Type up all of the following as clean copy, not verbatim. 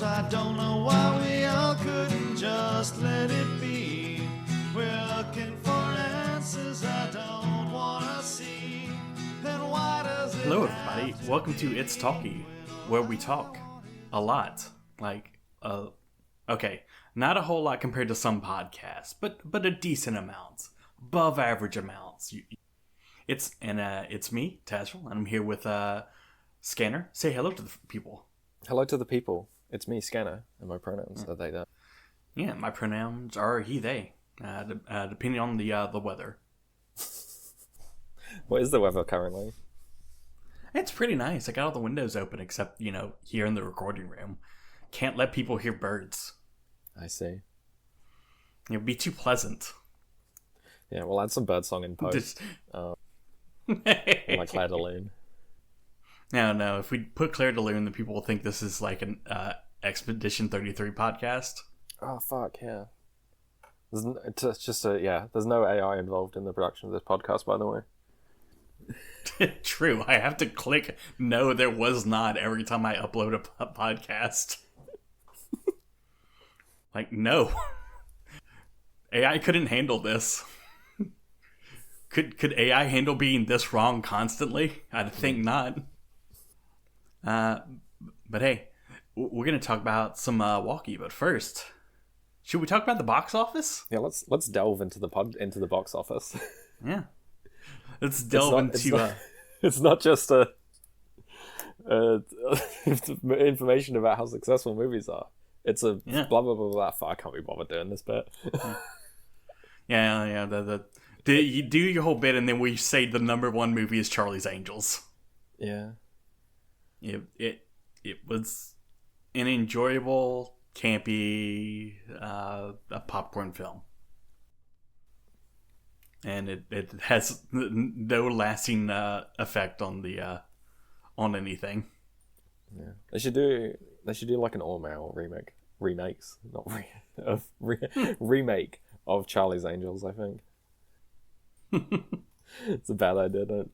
I don't know why we all couldn't just let it be. We're looking for answers I don't want to see. Then why does it Hello everybody, welcome to It's Talky, where we talk a lot. Okay, not a whole lot compared to some podcasts, but a decent amount. Above average amounts. It's me, Tazrel, and I'm here with Scanner. Say hello to the people. Hello to the people. It's me, Scanner, and my pronouns are they, that. Yeah, my pronouns are he, they, depending on the weather. What is the weather currently? It's pretty nice. I got all the windows open except, here in the recording room. Can't let people hear birds. I see. It would be too pleasant. Yeah, we'll add some birdsong in post. Like Claire de Lune. No. If we put Claire de Lune, then people will think this is like an Expedition 33 podcast. Oh, fuck, yeah. There's no AI involved in the production of this podcast, by the way. True. I have to click no, there was not every time I upload a podcast. Like, no. AI couldn't handle this. Could AI handle being this wrong constantly? I'd think not. But hey, we're gonna talk about some Walky. But first, should we talk about the box office? Yeah, let's delve into the box office. Yeah, let's delve into. It's not just information about how successful movies are. It's a blah blah blah blah. I can't be bothered doing this bit. Yeah. You do your whole bit, and then we say the number one movie is Charlie's Angels. Yeah. It was an enjoyable, campy, a popcorn film, and it has no lasting effect on the on anything. Yeah, they should do like an all-male remake of Charlie's Angels. I think. It's a bad idea.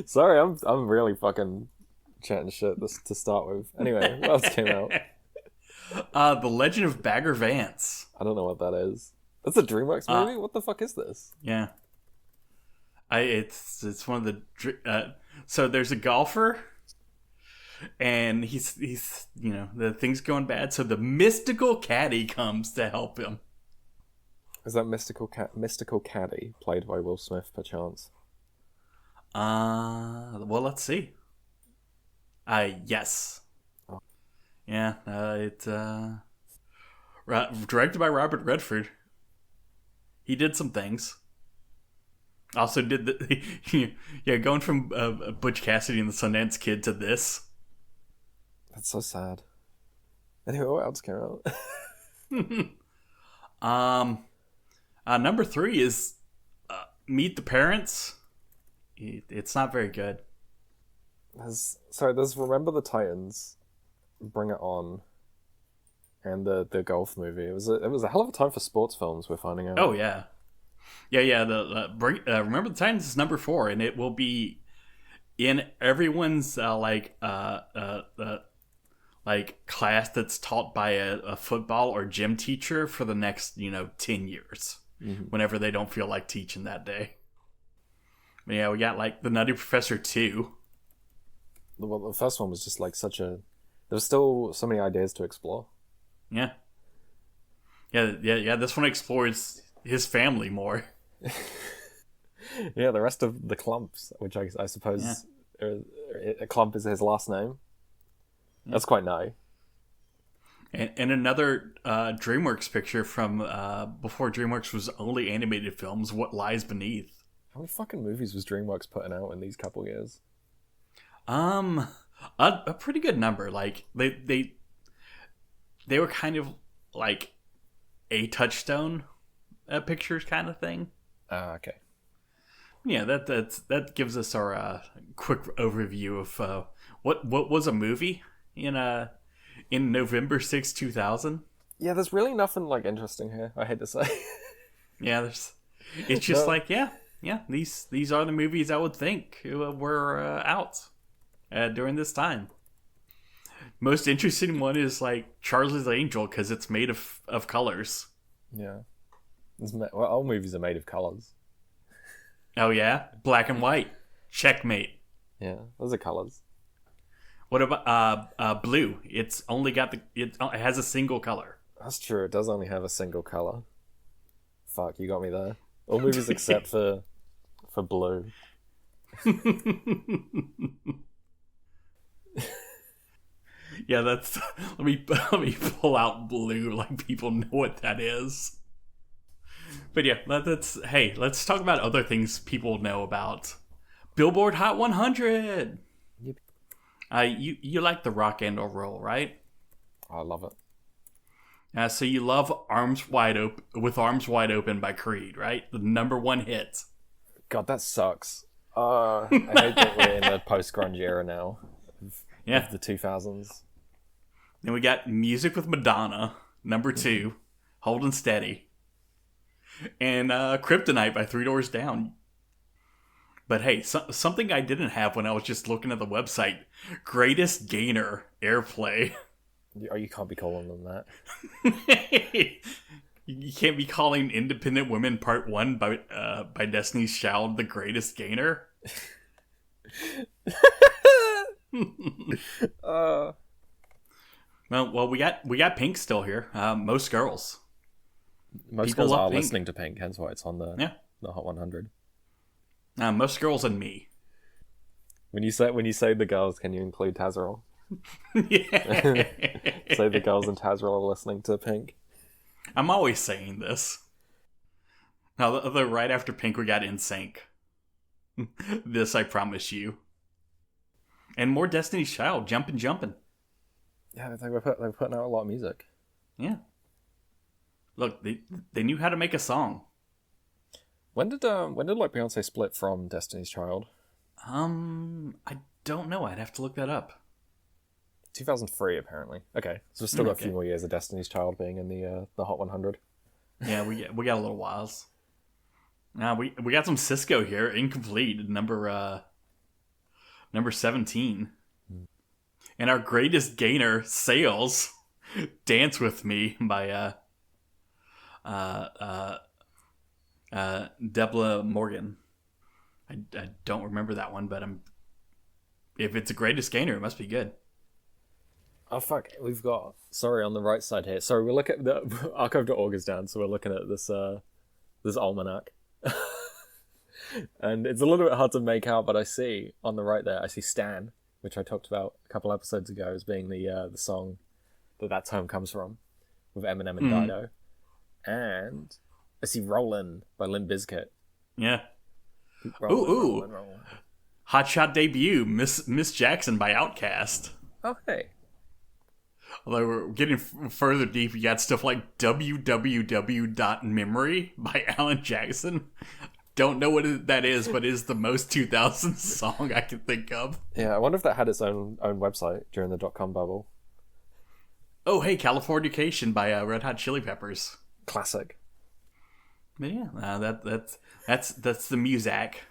Sorry, I'm really fucking chatting shit to start with. Anyway, what else came out? The Legend of Bagger Vance. I don't know what that is. That's a DreamWorks movie? What the fuck is this? Yeah. It's one of the... so there's a golfer, and he's the thing's going bad, so the mystical caddy comes to help him. Is that mystical caddy played by Will Smith, perchance? Well, let's see. Yes. Oh. Yeah, it's directed by Robert Redford. He did some things. Also did going from Butch Cassidy and the Sundance Kid to this. That's so sad. Anyway, what else came out? Number 3 is Meet the Parents. It's not very good. There's Remember the Titans, Bring It On, and the golf movie. It was a hell of a time for sports films. We're finding out. Oh yeah. The Remember the Titans is number 4, and it will be in everyone's class that's taught by a football or gym teacher for the next 10 years. Mm-hmm. Whenever they don't feel like teaching that day. But yeah, we got like The Nutty Professor 2. Well, the first one was just like there was still so many ideas to explore. Yeah. This one explores his family more. Yeah, the rest of the clumps, which I suppose a clump is his last name. Yeah. That's quite nice. And another DreamWorks picture from before DreamWorks was only animated films, What Lies Beneath. How many fucking movies was DreamWorks putting out in these couple years? A pretty good number. Like they were kind of like a Touchstone pictures kind of thing. Okay. Yeah, that gives us our quick overview of what was a movie in November 6, 2000. Yeah, there's really nothing like interesting here, I hate to say. Yeah, it's just these are the movies I would think were out during this time. Most interesting one is like Charlie's Angel because it's made of colors. Yeah. Well, all movies are made of colors. Oh yeah, black and white. Checkmate. Yeah, those are colors. What about blue? It's only got it has a single color. That's true. It does only have a single color. Fuck, you got me there. All movies except for blue. Yeah, that's. Let me pull out blue like people know what that is. But yeah, let's talk about other things people know about. Billboard Hot 100. Yep. You like the rock and roll, right? I love it. So you love Arms Wide Open by Creed, right? The #1 hit. God, that sucks. I hate that we're in the post-grunge era now. Of the 2000s. Then we got Music with Madonna, #2, Holding Steady. And Kryptonite by Three Doors Down. But hey, something I didn't have when I was just looking at the website. Greatest Gainer, Airplay. Oh, you can't be calling them that. You can't be calling Independent Women Part 1 by Destiny's Child the Greatest Gainer. Well, we got Pink still here. Most girls. Most People girls love are Pink. listening to Pink, hence why it's on the Hot 100. Most girls and me. When you say the girls, can you include Tazerol? Yeah. Say the girls in Tazerol are listening to Pink. I'm always saying this. Now, the right after Pink, we got NSYNC. This I promise you. And more Destiny's Child, Jumpin'. Yeah, they're putting out a lot of music. Yeah. Look, they knew how to make a song. When did like Beyonce split from Destiny's Child? I don't know. I'd have to look that up. 2003, apparently. Okay, so we've still got a few more years of Destiny's Child being in the Hot 100. Yeah, we got a little whiles. Now we got some Cisco here, Incomplete, number 17, and our greatest gainer, Sales, Dance with Me by Debla Morgan. I don't remember that one, but if it's a greatest gainer, it must be good. Oh fuck, we've got on the right side here. Sorry, we're looking at the archive.org is down, so we're looking at this almanac. And it's a little bit hard to make out, but I see on the right there, I see Stan, which I talked about a couple episodes ago as being the song that term comes from, with Eminem and Dido. And I see Rollin' by Limp Bizkit. Yeah. Rollin'. Hotshot debut, Miss Jackson by Outkast. Oh, hey. Although we're getting further deep, you got stuff like www.memory by Alan Jackson. Don't know what that is, but it is the most 2000s song I can think of. Yeah, I wonder if that had its own website during the .com bubble. Oh, hey, Californication by Red Hot Chili Peppers. Classic. But yeah, that's the music.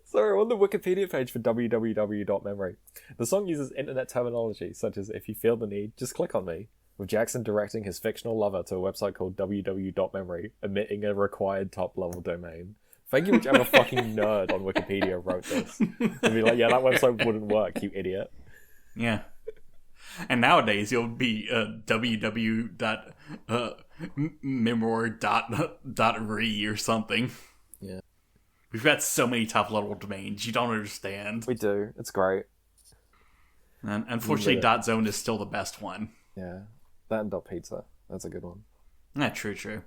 Sorry, on the Wikipedia page for www.memory, the song uses internet terminology such as "if you feel the need, just click on me," with Jackson directing his fictional lover to a website called www.memory, omitting a required top-level domain. Thank you, whichever fucking nerd on Wikipedia wrote this. And be like, yeah, that website wouldn't work, you idiot. Yeah. And nowadays, it'll be www.memory.re or something. Yeah. We've got so many top-level domains. You don't understand. We do. It's great. And unfortunately, .zone is still the best one. Yeah. That and .pizza. That's a good one. Yeah, true.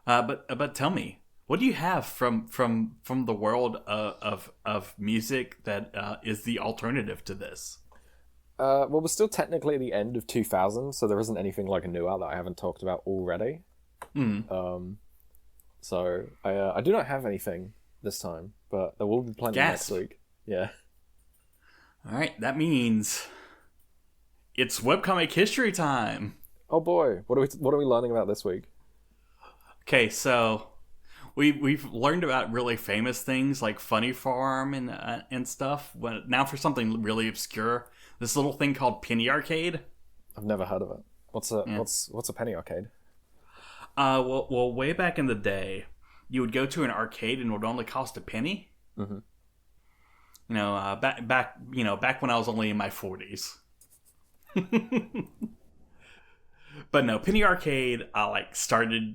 But tell me, what do you have from the world of music that is the alternative to this? Well, we're still technically at the end of 2000, so there isn't anything like a new out that I haven't talked about already. So I do not have anything this time, but there will be plenty next week. Yeah. All right, that means it's webcomic history time. Oh boy, what are we learning about this week? Okay, so we've learned about really famous things like Funny Farm and stuff. Now for something really obscure. this little thing called Penny Arcade. I've never heard of it. What's a penny arcade? Well, way back in the day, you would go to an arcade and it would only cost a penny. Mm-hmm. Back when I was only in my 40s. But no, Penny Arcade, started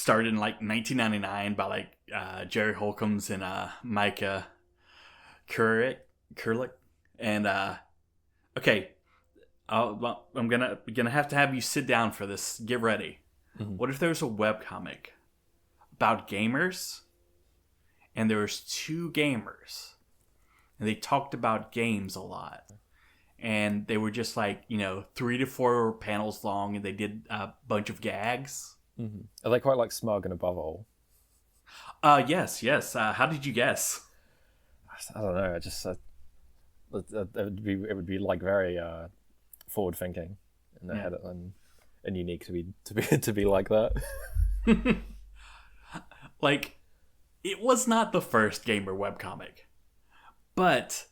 in like 1999 by like Jerry Holcombs and Micah Kurlik. And okay, I'm gonna have to have you sit down for this. Get ready. Mm-hmm. What if there's a webcomic about gamers, and there was 2 gamers, and they talked about games a lot, and they were just like 3 to 4 panels long, and they did a bunch of gags. Mm-hmm. Are they quite like smug and above all? Yes. How did you guess? I don't know. It would be like very forward thinking, and they had it and unique to be like that. Like, it was not the first gamer webcomic, but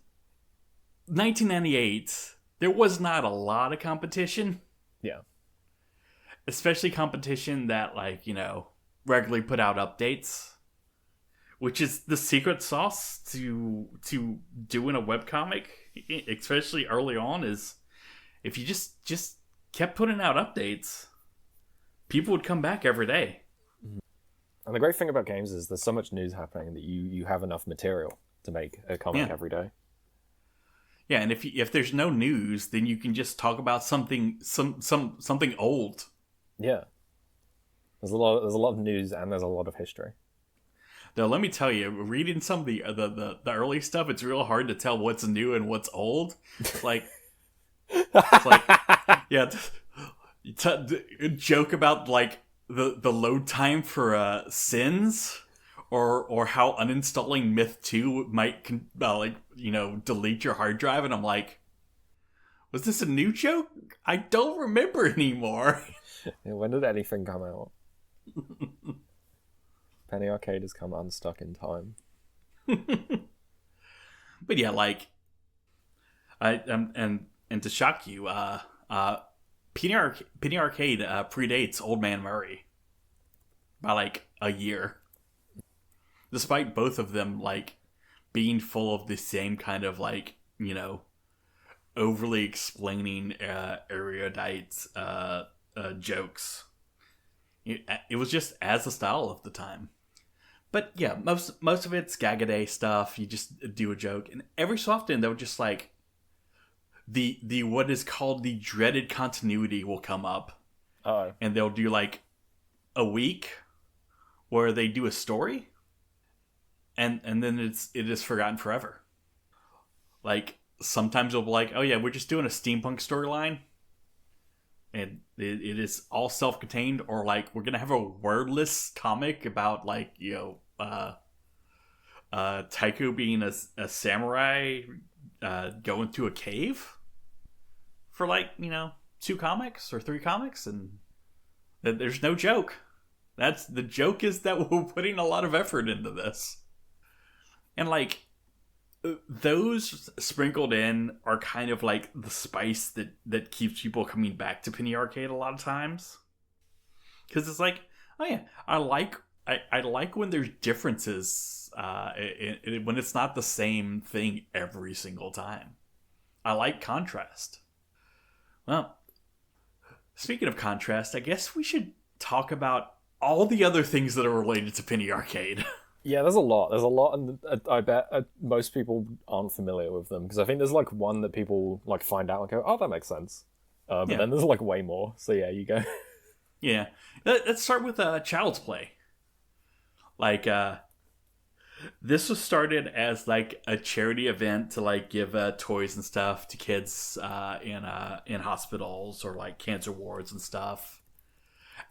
1998 there was not a lot of competition. Yeah, especially competition that regularly put out updates, which is the secret sauce to doing a webcomic, especially early on, is if you just kept putting out updates, people would come back every day. And the great thing about games is there's so much news happening that you have enough material to make a comic every day. Yeah, and if there's no news, then you can just talk about something old. Yeah. There's a lot of news and there's a lot of history. Though let me tell you, reading some of the early stuff, it's real hard to tell what's new and what's old. Joke about like the load time for sins, or how uninstalling Myth 2 might delete your hard drive, and I'm like, was this a new joke? I don't remember anymore. Yeah, when did anything come out? Penny Arcade has come unstuck in time. But yeah, and to shock you, Penny Arcade predates Old Man Murray by like a year. Despite both of them being full of the same kind of overly explaining erudite jokes. It was just as the style of the time. But yeah, most of it's gag-a-day stuff. You just do a joke, and every so often they'll just the what is called the dreaded continuity will come up. Oh. And they'll do a week where they do a story, and then it is forgotten forever. Sometimes they'll be like, oh yeah, we're just doing a steampunk storyline, and it is all self-contained, or we're gonna have a wordless comic about Taiko being a samurai going to a cave for 2 comics or 3 comics, and there's no joke. The joke is that we're putting a lot of effort into this, and those sprinkled in are kind of the spice that keeps people coming back to Penny Arcade a lot of times. Because it's oh yeah, I like when there's differences, when it's not the same thing every single time. I like contrast. Well, speaking of contrast, I guess we should talk about all the other things that are related to Penny Arcade. Yeah, there's a lot, and I bet most people aren't familiar with them, because I think there's one that people find out and go, oh, that makes sense. But then there's way more. So yeah, you go. Yeah, let's start with Child's Play. This was started as a charity event to give toys and stuff to kids in hospitals or cancer wards and stuff,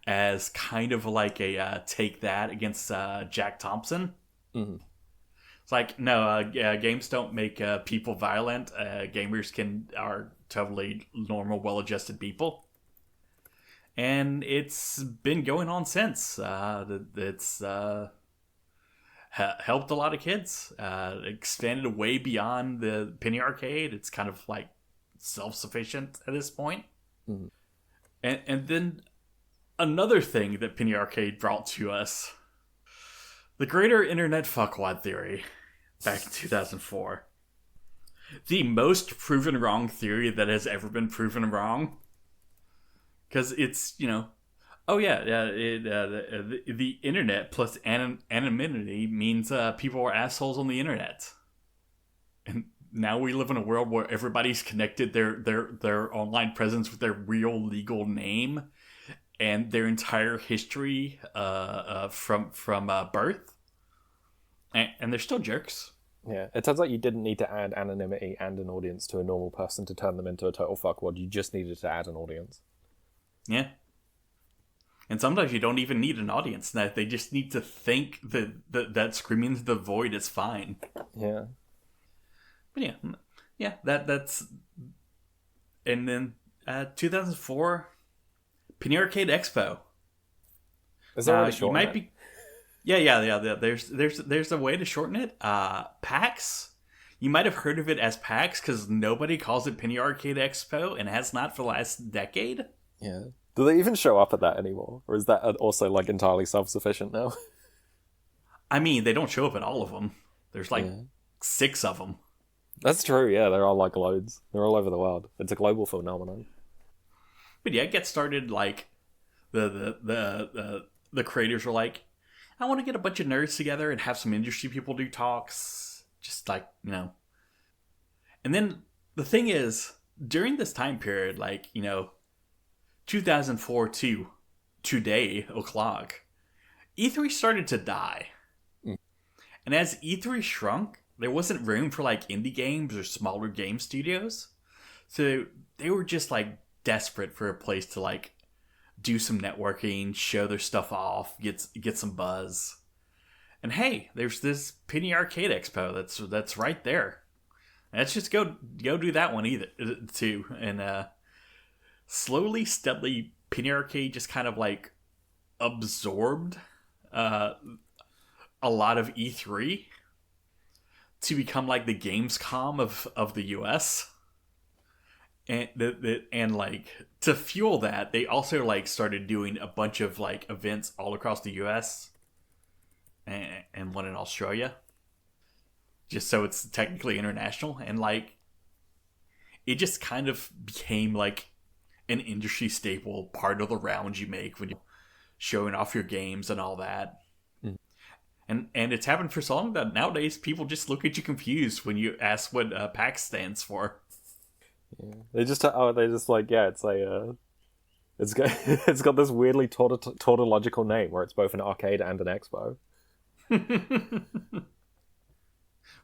as kind of a take that against Jack Thompson. Mm-hmm. It's no, games don't make people violent. Gamers are totally normal, well-adjusted people. And it's been going on since. It's helped a lot of kids. Expanded way beyond the penny arcade. It's kind of like self-sufficient at this point. Mm-hmm. And then another thing that penny arcade brought to us, the greater internet fuckwad theory, back in 2004. The most proven wrong theory that has ever been proven wrong. Because it's, oh yeah, the internet plus anonymity means people are assholes on the internet. And now we live in a world where everybody's connected their online presence with their real legal name and their entire history from birth. And they're still jerks. Yeah, it turns out you didn't need to add anonymity and an audience to a normal person to turn them into a total fuckwad. You just needed to add an audience. Yeah. And sometimes you don't even need an audience. They just need to think that screaming into the void is fine. Yeah. But yeah, that's... And then 2004, Penny Arcade Expo. Is there a way to shorten might it? be... Yeah. There's a way to shorten it. PAX. You might have heard of it as PAX because nobody calls it Penny Arcade Expo and has not for the last decade. Yeah. Do they even show up at that anymore? Or is that also like entirely self-sufficient now? I mean, they don't show up at all of them. There's like 6 of them. That's true, yeah. There are like loads. They're all over the world. It's a global phenomenon. But yeah, it gets started like the creators are like, I want to get a bunch of nerds together and have some industry people do talks. Just like, And then the thing is, during this time period, 2004 to today o'clock, E3 started to die. And as E3 shrunk, there wasn't room for indie games or smaller game studios. So they were just desperate for a place to do some networking, show their stuff off, get some buzz. And hey, there's this Penny Arcade Expo that's right there. Let's just go do that one too. And slowly, steadily, Penny Arcade just kind of absorbed a lot of E3 to become the Gamescom of the US. And to fuel that, they also started doing a bunch of events all across the US and one in Australia, just so it's technically international. And it just kind of became an industry staple, part of the rounds you make when you're showing off your games and all that. And it's happened for so long that nowadays people just look at you confused when you ask what PAX stands for. Yeah. It's got this weirdly tautological name where it's both an arcade and an expo.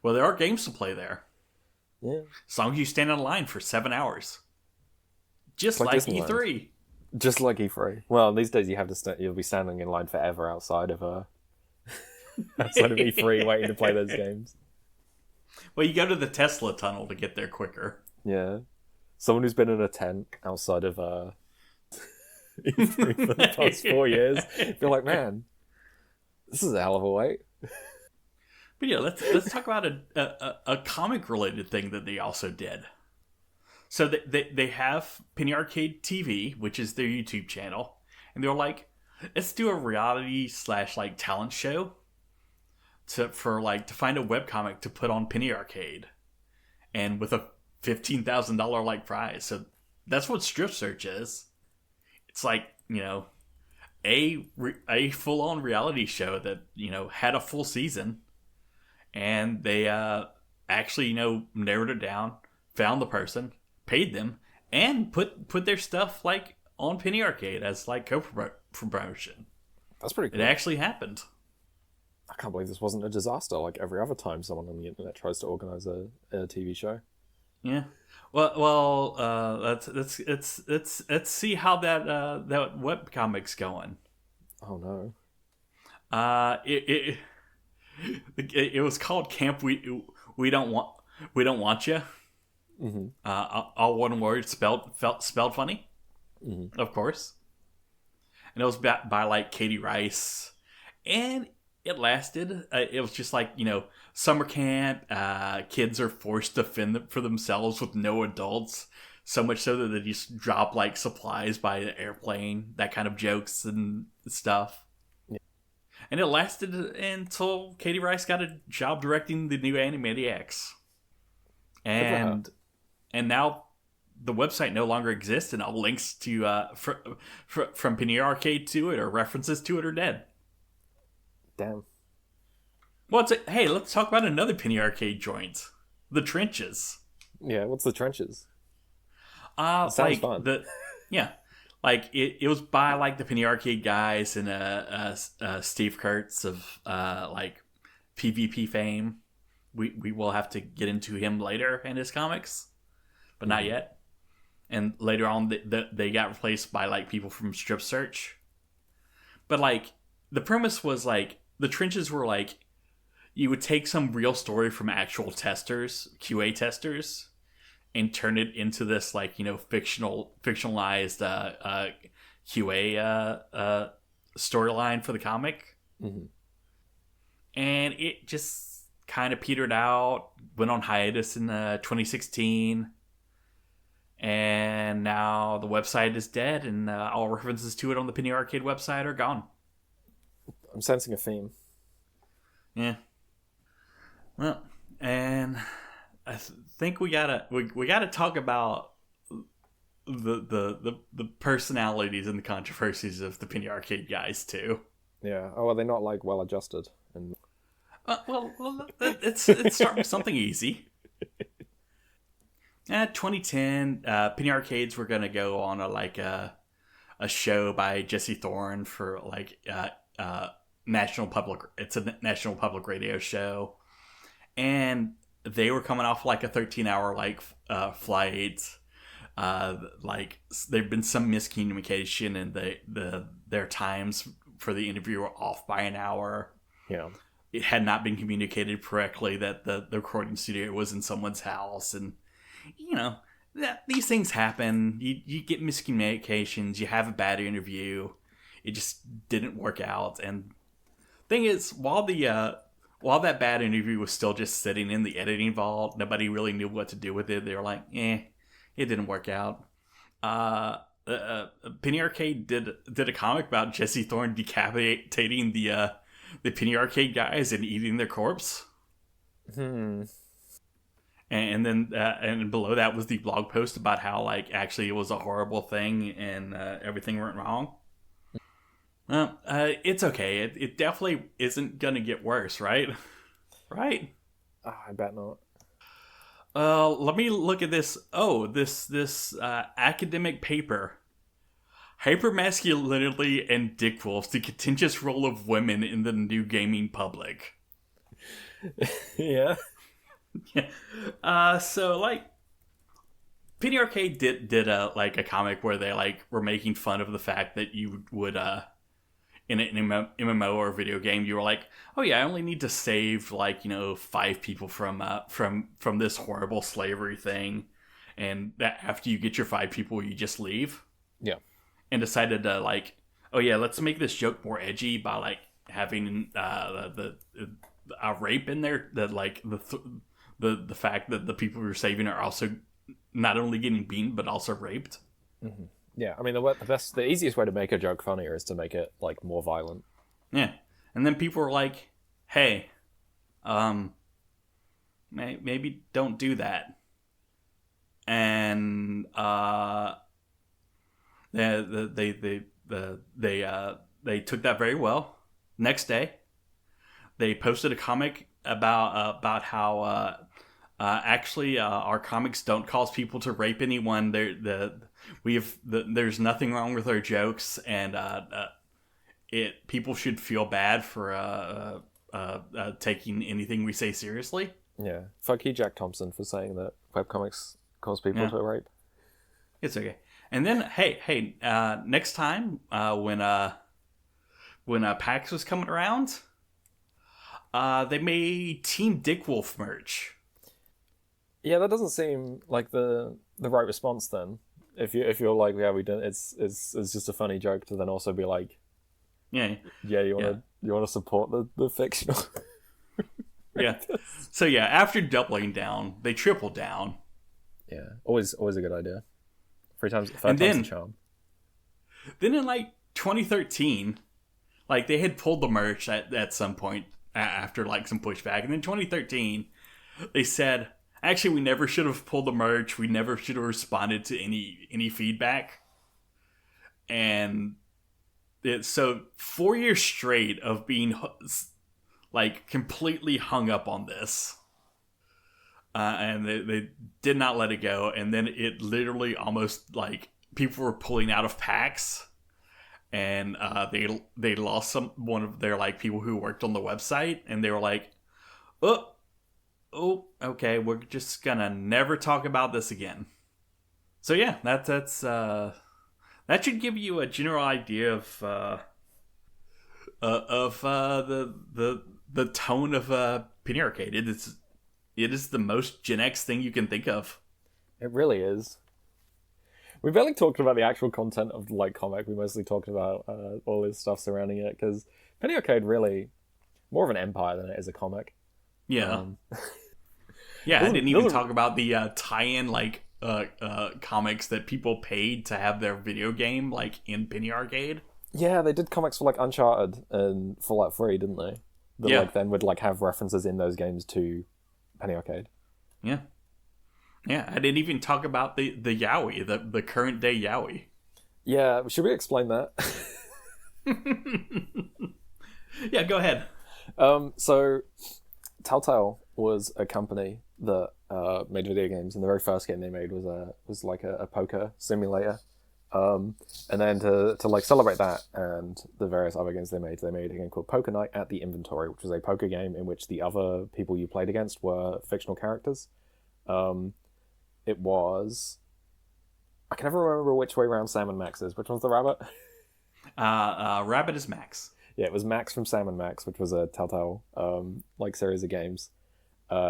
Well, there are games to play there. Yeah. As long as you stand in line for 7 hours. Just like E3. Just like E3. Well, these days you'll be standing in line forever outside of E3 waiting to play those games. Well, you go to the Tesla tunnel to get there quicker. Yeah. Someone who's been in a tent outside of E3 for the past 4 years, feel like, man, this is a hell of a wait. But yeah, let's talk about a comic related thing that they also did. So they have Penny Arcade TV, which is their YouTube channel, and they're like, let's do a reality / talent show to find a webcomic to put on Penny Arcade, and with a $15,000 prize. So that's what Strip Search is. It's a full on reality show that had a full season, and they actually narrowed it down, found the person, paid them, and put their stuff on Penny Arcade as co-promotion. That's pretty cool. It actually happened. I can't believe this wasn't a disaster like every other time someone on the internet tries to organize a TV show. Yeah. Well. Let's see how that webcomic's going. Oh no. It was called Camp Weedonwantcha. Mm-hmm. All one word, spelled funny, mm-hmm. Of course. And it was by Katie Rice, and it lasted. It was just like, summer camp. Kids are forced to fend for themselves with no adults. So much so that they just drop like supplies by the airplane. That kind of jokes and stuff. Yeah. And it lasted until Katie Rice got a job directing the new Animaniacs. And now the website no longer exists, and all links to from Penny Arcade to it or references to it are dead. Damn. Well, hey, let's talk about another Penny Arcade joint. The Trenches. Yeah, what's the Trenches? Sounds like fun. Like it was by like the Penny Arcade guys and Steve Kurtz of like PvP fame. We will have to get into him later in his comics, but not yet. And later on, they got replaced by like people from Strip Search. But like the premise was like the Trenches were like you would take some real story from actual testers, QA testers, and turn it into this like fictionalized QA storyline for the comic. Mm-hmm. And it just kind of petered out, went on hiatus in 2016, and now the website is dead, and all references to it on the Penny Arcade website are gone. I'm sensing a theme. Yeah. Well, and I think we gotta talk about the personalities and the controversies of the Penny Arcade guys too. Yeah. Oh, are they not like well adjusted? And well, it's start with something easy. 2010, Penny Arcades were gonna go on a show by Jesse Thorne for like national public. It's a national public radio show, and they were coming off like a 13-hour flight. Like there've been some miscommunication, and their times for the interview were off by an hour. Yeah. It had not been communicated correctly that the recording studio was in someone's house, and that these things happen. You get miscommunications. You have a bad interview. It just didn't work out. And thing is, while that bad interview was still just sitting in the editing vault, nobody really knew what to do with it. They were like, it didn't work out. Penny Arcade did a comic about Jesse Thorne decapitating the Penny Arcade guys and eating their corpse. And then and below that was the blog post about how like actually it was a horrible thing and everything went wrong. Well, it's okay. It definitely isn't gonna get worse, right? Right? I bet not. Let me look at this. Oh, this academic paper. Hypermasculinity and Dickwolves, the contentious role of women in the new gaming public. Yeah. Yeah. So like Penny Arcade did a comic where they like were making fun of the fact that you would in an MMO or video game you were like, oh yeah, I only need to save 5 people from this horrible slavery thing, and that after you get your 5 people you just leave. Yeah. And decided to oh yeah, let's make this joke more edgy by having the rape in there, that the fact that the people you're saving are also not only getting beaten but also raped. Mm-hmm. Yeah, I mean the easiest way to make a joke funnier is to make it more violent. Yeah, and then people were like, "Hey, maybe don't do that." And they took that very well. Next day, they posted a comic about how actually our comics don't cause people to rape anyone. There's nothing wrong with our jokes, and people should feel bad for taking anything we say seriously. Yeah, fuck you, Jack Thompson, for saying that webcomics cause people to rape. It's okay. And then hey, next time when PAX was coming around, they made Team Dickwolf merch. Yeah, that doesn't seem like the right response then. If you're like, yeah, we didn't. It's just a funny joke to then also be like, yeah, you want to You want to support the fictional? Yeah. So yeah, after doubling down, they tripled down. Yeah, always a good idea. Third time's And the charm. Then in like 2013, like they had pulled the merch at some point after like some pushback, and then 2013, they said, actually, we never should have pulled the merch. We never should have responded to any feedback. And so 4 years straight of being like completely hung up on this. And they did not let it go. And then it literally almost like people were pulling out of packs. And they lost one of their like people who worked on the website. And they were like, oh, okay, we're just gonna never talk about this again. So yeah, that's that should give you a general idea of the tone of Penny Arcade. It is the most Gen X thing you can think of. It really is. We barely talked about the actual content of the like comic. We mostly talked about all this stuff surrounding it because Penny Arcade really more of an empire than it is a comic. Yeah. Yeah, I didn't even talk about the tie-in like comics that people paid to have their video game like in Penny Arcade. Yeah, they did comics for like Uncharted and Fallout 3, didn't they? That like then would like have references in those games to Penny Arcade. Yeah. Yeah, I didn't even talk about the Yowie, the current day Yowie. Yeah, should we explain that? Yeah, go ahead. So Telltale was a company that made video games, and the very first game they made was like a poker simulator. And then to like celebrate that and the various other games they made a game called Poker Night at the Inventory, which was a poker game in which the other people you played against were fictional characters. It was... I can never remember which way around Sam and Max is. Which one's the rabbit? Rabbit is Max. Yeah, it was Max from Sam and Max, which was a Telltale like series of games.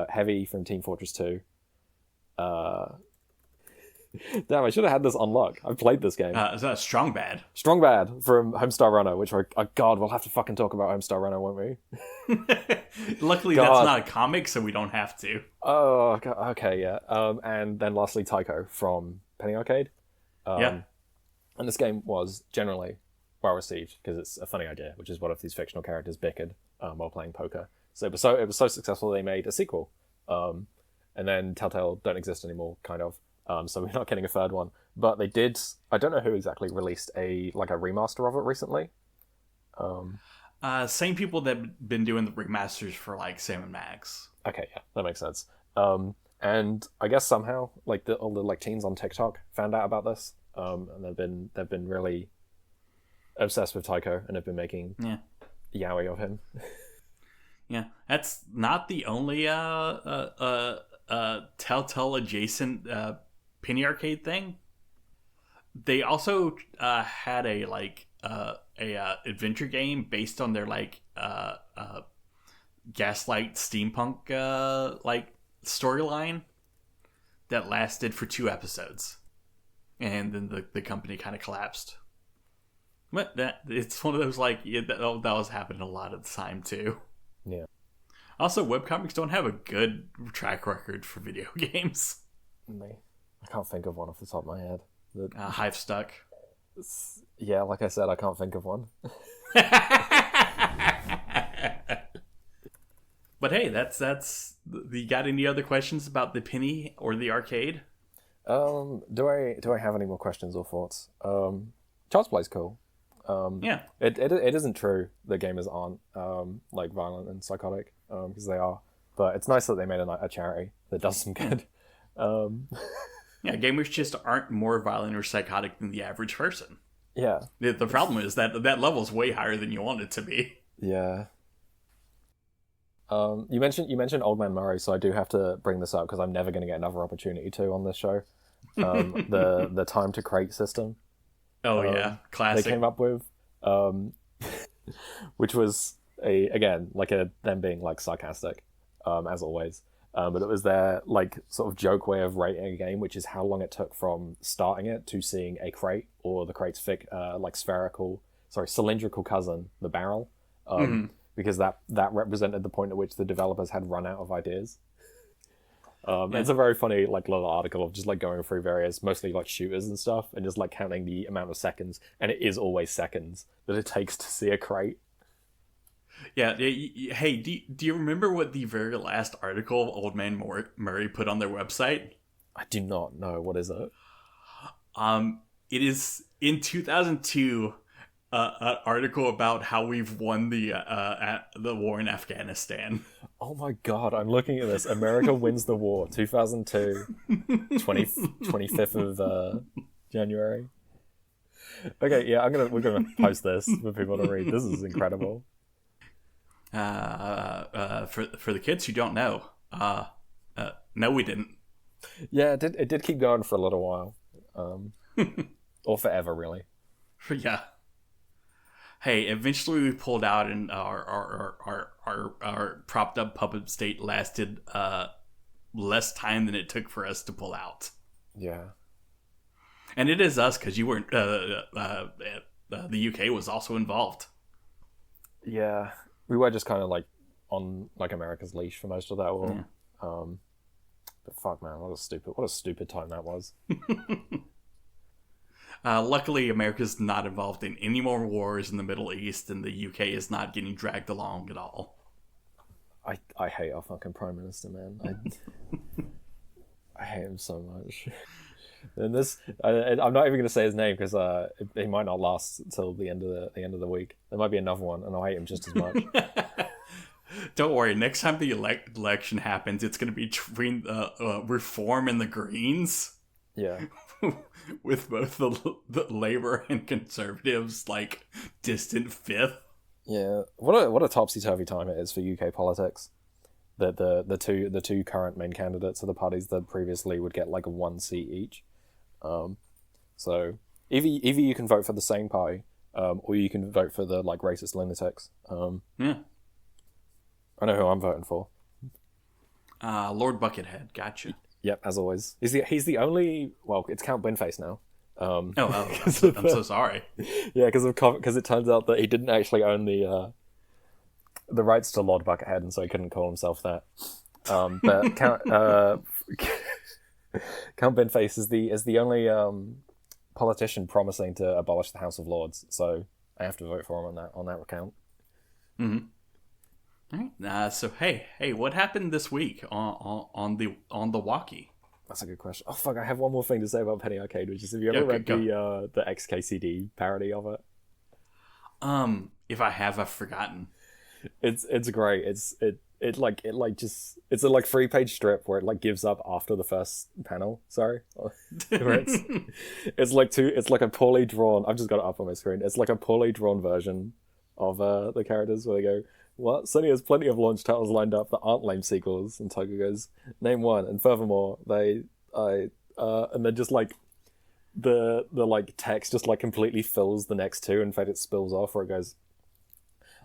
Heavy from Team Fortress 2. Damn, I should have had this unlocked. I've played this game. Is that Strong Bad? Strong Bad from Homestar Runner, which God, we'll have to fucking talk about Homestar Runner, won't we? Luckily, that's not a comic, so we don't have to. Oh, okay, yeah. And then lastly, Tycho from Penny Arcade. Yeah. And this game was generally well received because it's a funny idea, which is what if these fictional characters bickered while playing poker. So it was so successful they made a sequel. And then Telltale don't exist anymore, kind of. So we're not getting a third one. But they did, I don't know who exactly released a remaster of it recently. Same people that have been doing the remasters for like Sam and Max. Okay, yeah, that makes sense. And I guess somehow like all the like teens on TikTok found out about this. And they've been really obsessed with Tycho and have been making yaoi of him. Yeah, that's not the only Telltale adjacent Penny Arcade thing. They also had a adventure game based on their Gaslight steampunk storyline that lasted for 2 episodes, and then the company kind of collapsed. But it's one of those that was happening a lot at the time too. Yeah. Also, webcomics don't have a good track record for video games. I can't think of one off the top of my head. Hive Stuck. Yeah, like I said, I can't think of one. But hey, that's. You got any other questions about the Penny or the arcade? Do I have any more questions or thoughts? Child's Play's cool. Yeah. It isn't true that gamers aren't violent and psychotic, because they are. But it's nice that they made a charity that does some good. Yeah, gamers just aren't more violent or psychotic than the average person. Yeah. The problem is that level's way higher than you want it to be. Yeah. You mentioned Old Man Murray, so I do have to bring this up because I'm never going to get another opportunity to on this show. The time to crate system. Oh yeah, classic. They came up with, which was them being sarcastic, as always. But it was their sort of joke way of rating a game, which is how long it took from starting it to seeing a crate or the crate's cylindrical cousin, the barrel, because that represented the point at which the developers had run out of ideas. It's a very funny like little article of just like going through various, mostly like shooters and stuff, and just like counting the amount of seconds, and it is always seconds that it takes to see a crate. Yeah. Hey, do you remember what the very last article of Old Man Murray put on their website? I do not know. What is it? It is in 2002. An article about how we've won the war in Afghanistan. Oh my god, I'm looking at this. America wins the war, 2002, 25th of January. Okay, yeah, we're gonna post this for people to read. This is incredible. For the kids who don't know, no, we didn't. Yeah, it did keep going for a little while, or forever, really. Yeah. Hey, eventually we pulled out, and our propped up puppet state lasted less time than it took for us to pull out. Yeah, and it is us because you weren't. The UK was also involved. Yeah, we were just kind of like on like America's leash for most of that war. Yeah. But fuck, man, what a stupid time that was. Luckily, America's not involved in any more wars in the Middle East, and the UK is not getting dragged along at all. I hate our fucking Prime Minister, man. I hate him so much. And this, I'm not even going to say his name because he might not last until the end of the week. There might be another one, and I'll hate him just as much. Don't worry. Next time the election happens, it's going to be between Reform and the Greens. Yeah. With both the Labour and Conservatives like distant fifth. Yeah, what a topsy-turvy time it is for UK politics. The two current main candidates of the parties that previously would get like a 1 seat each. So either you can vote for the same party, or you can vote for the like racist lunatics. Yeah, I know who I'm voting for. Lord Buckethead, gotcha. Yep, as always. He's the only... Well, it's Count Binface now. I'm so sorry. Yeah, because it turns out that he didn't actually own the rights to Lord Buckethead, and so he couldn't call himself that. But Count Binface is the only politician promising to abolish the House of Lords, so I have to vote for him on that account. Mm-hmm. All right. So hey, what happened this week on the Walky? That's a good question. Oh fuck, I have one more thing to say about Penny Arcade, which is, have you ever read the xkcd parody of it? If I have, I've forgotten. It's great. It's a 3-page strip where it like gives up after the first panel. Sorry, where it's like a poorly drawn. I've just got it up on my screen. It's like a poorly drawn version of the characters where they go, "What? Sony has plenty of launch titles lined up that aren't lame sequels." And Tiger goes, "Name one." And furthermore, and then just like the like text just like completely fills the next two. In fact, it spills off where it goes,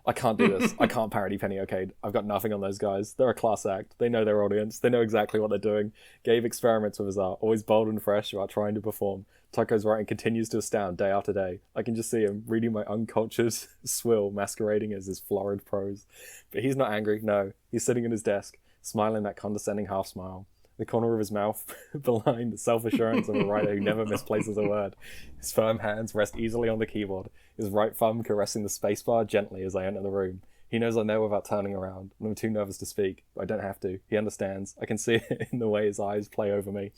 "I can't do this. I can't parody Penny Arcade. I've got nothing on those guys. They're a class act. They know their audience. They know exactly what they're doing. Gabe experiments with his art, always bold and fresh about trying to perform. Tucko's writing continues to astound day after day. I can just see him reading my uncultured swill masquerading as his florid prose. But he's not angry, no. He's sitting at his desk, smiling that condescending half smile. The corner of his mouth belying the self-assurance of a writer who never misplaces a word. His firm hands rest easily on the keyboard, his right thumb caressing the spacebar gently as I enter the room. He knows I know without turning around, and I'm too nervous to speak, but I don't have to. He understands. I can see it in the way his eyes play over me,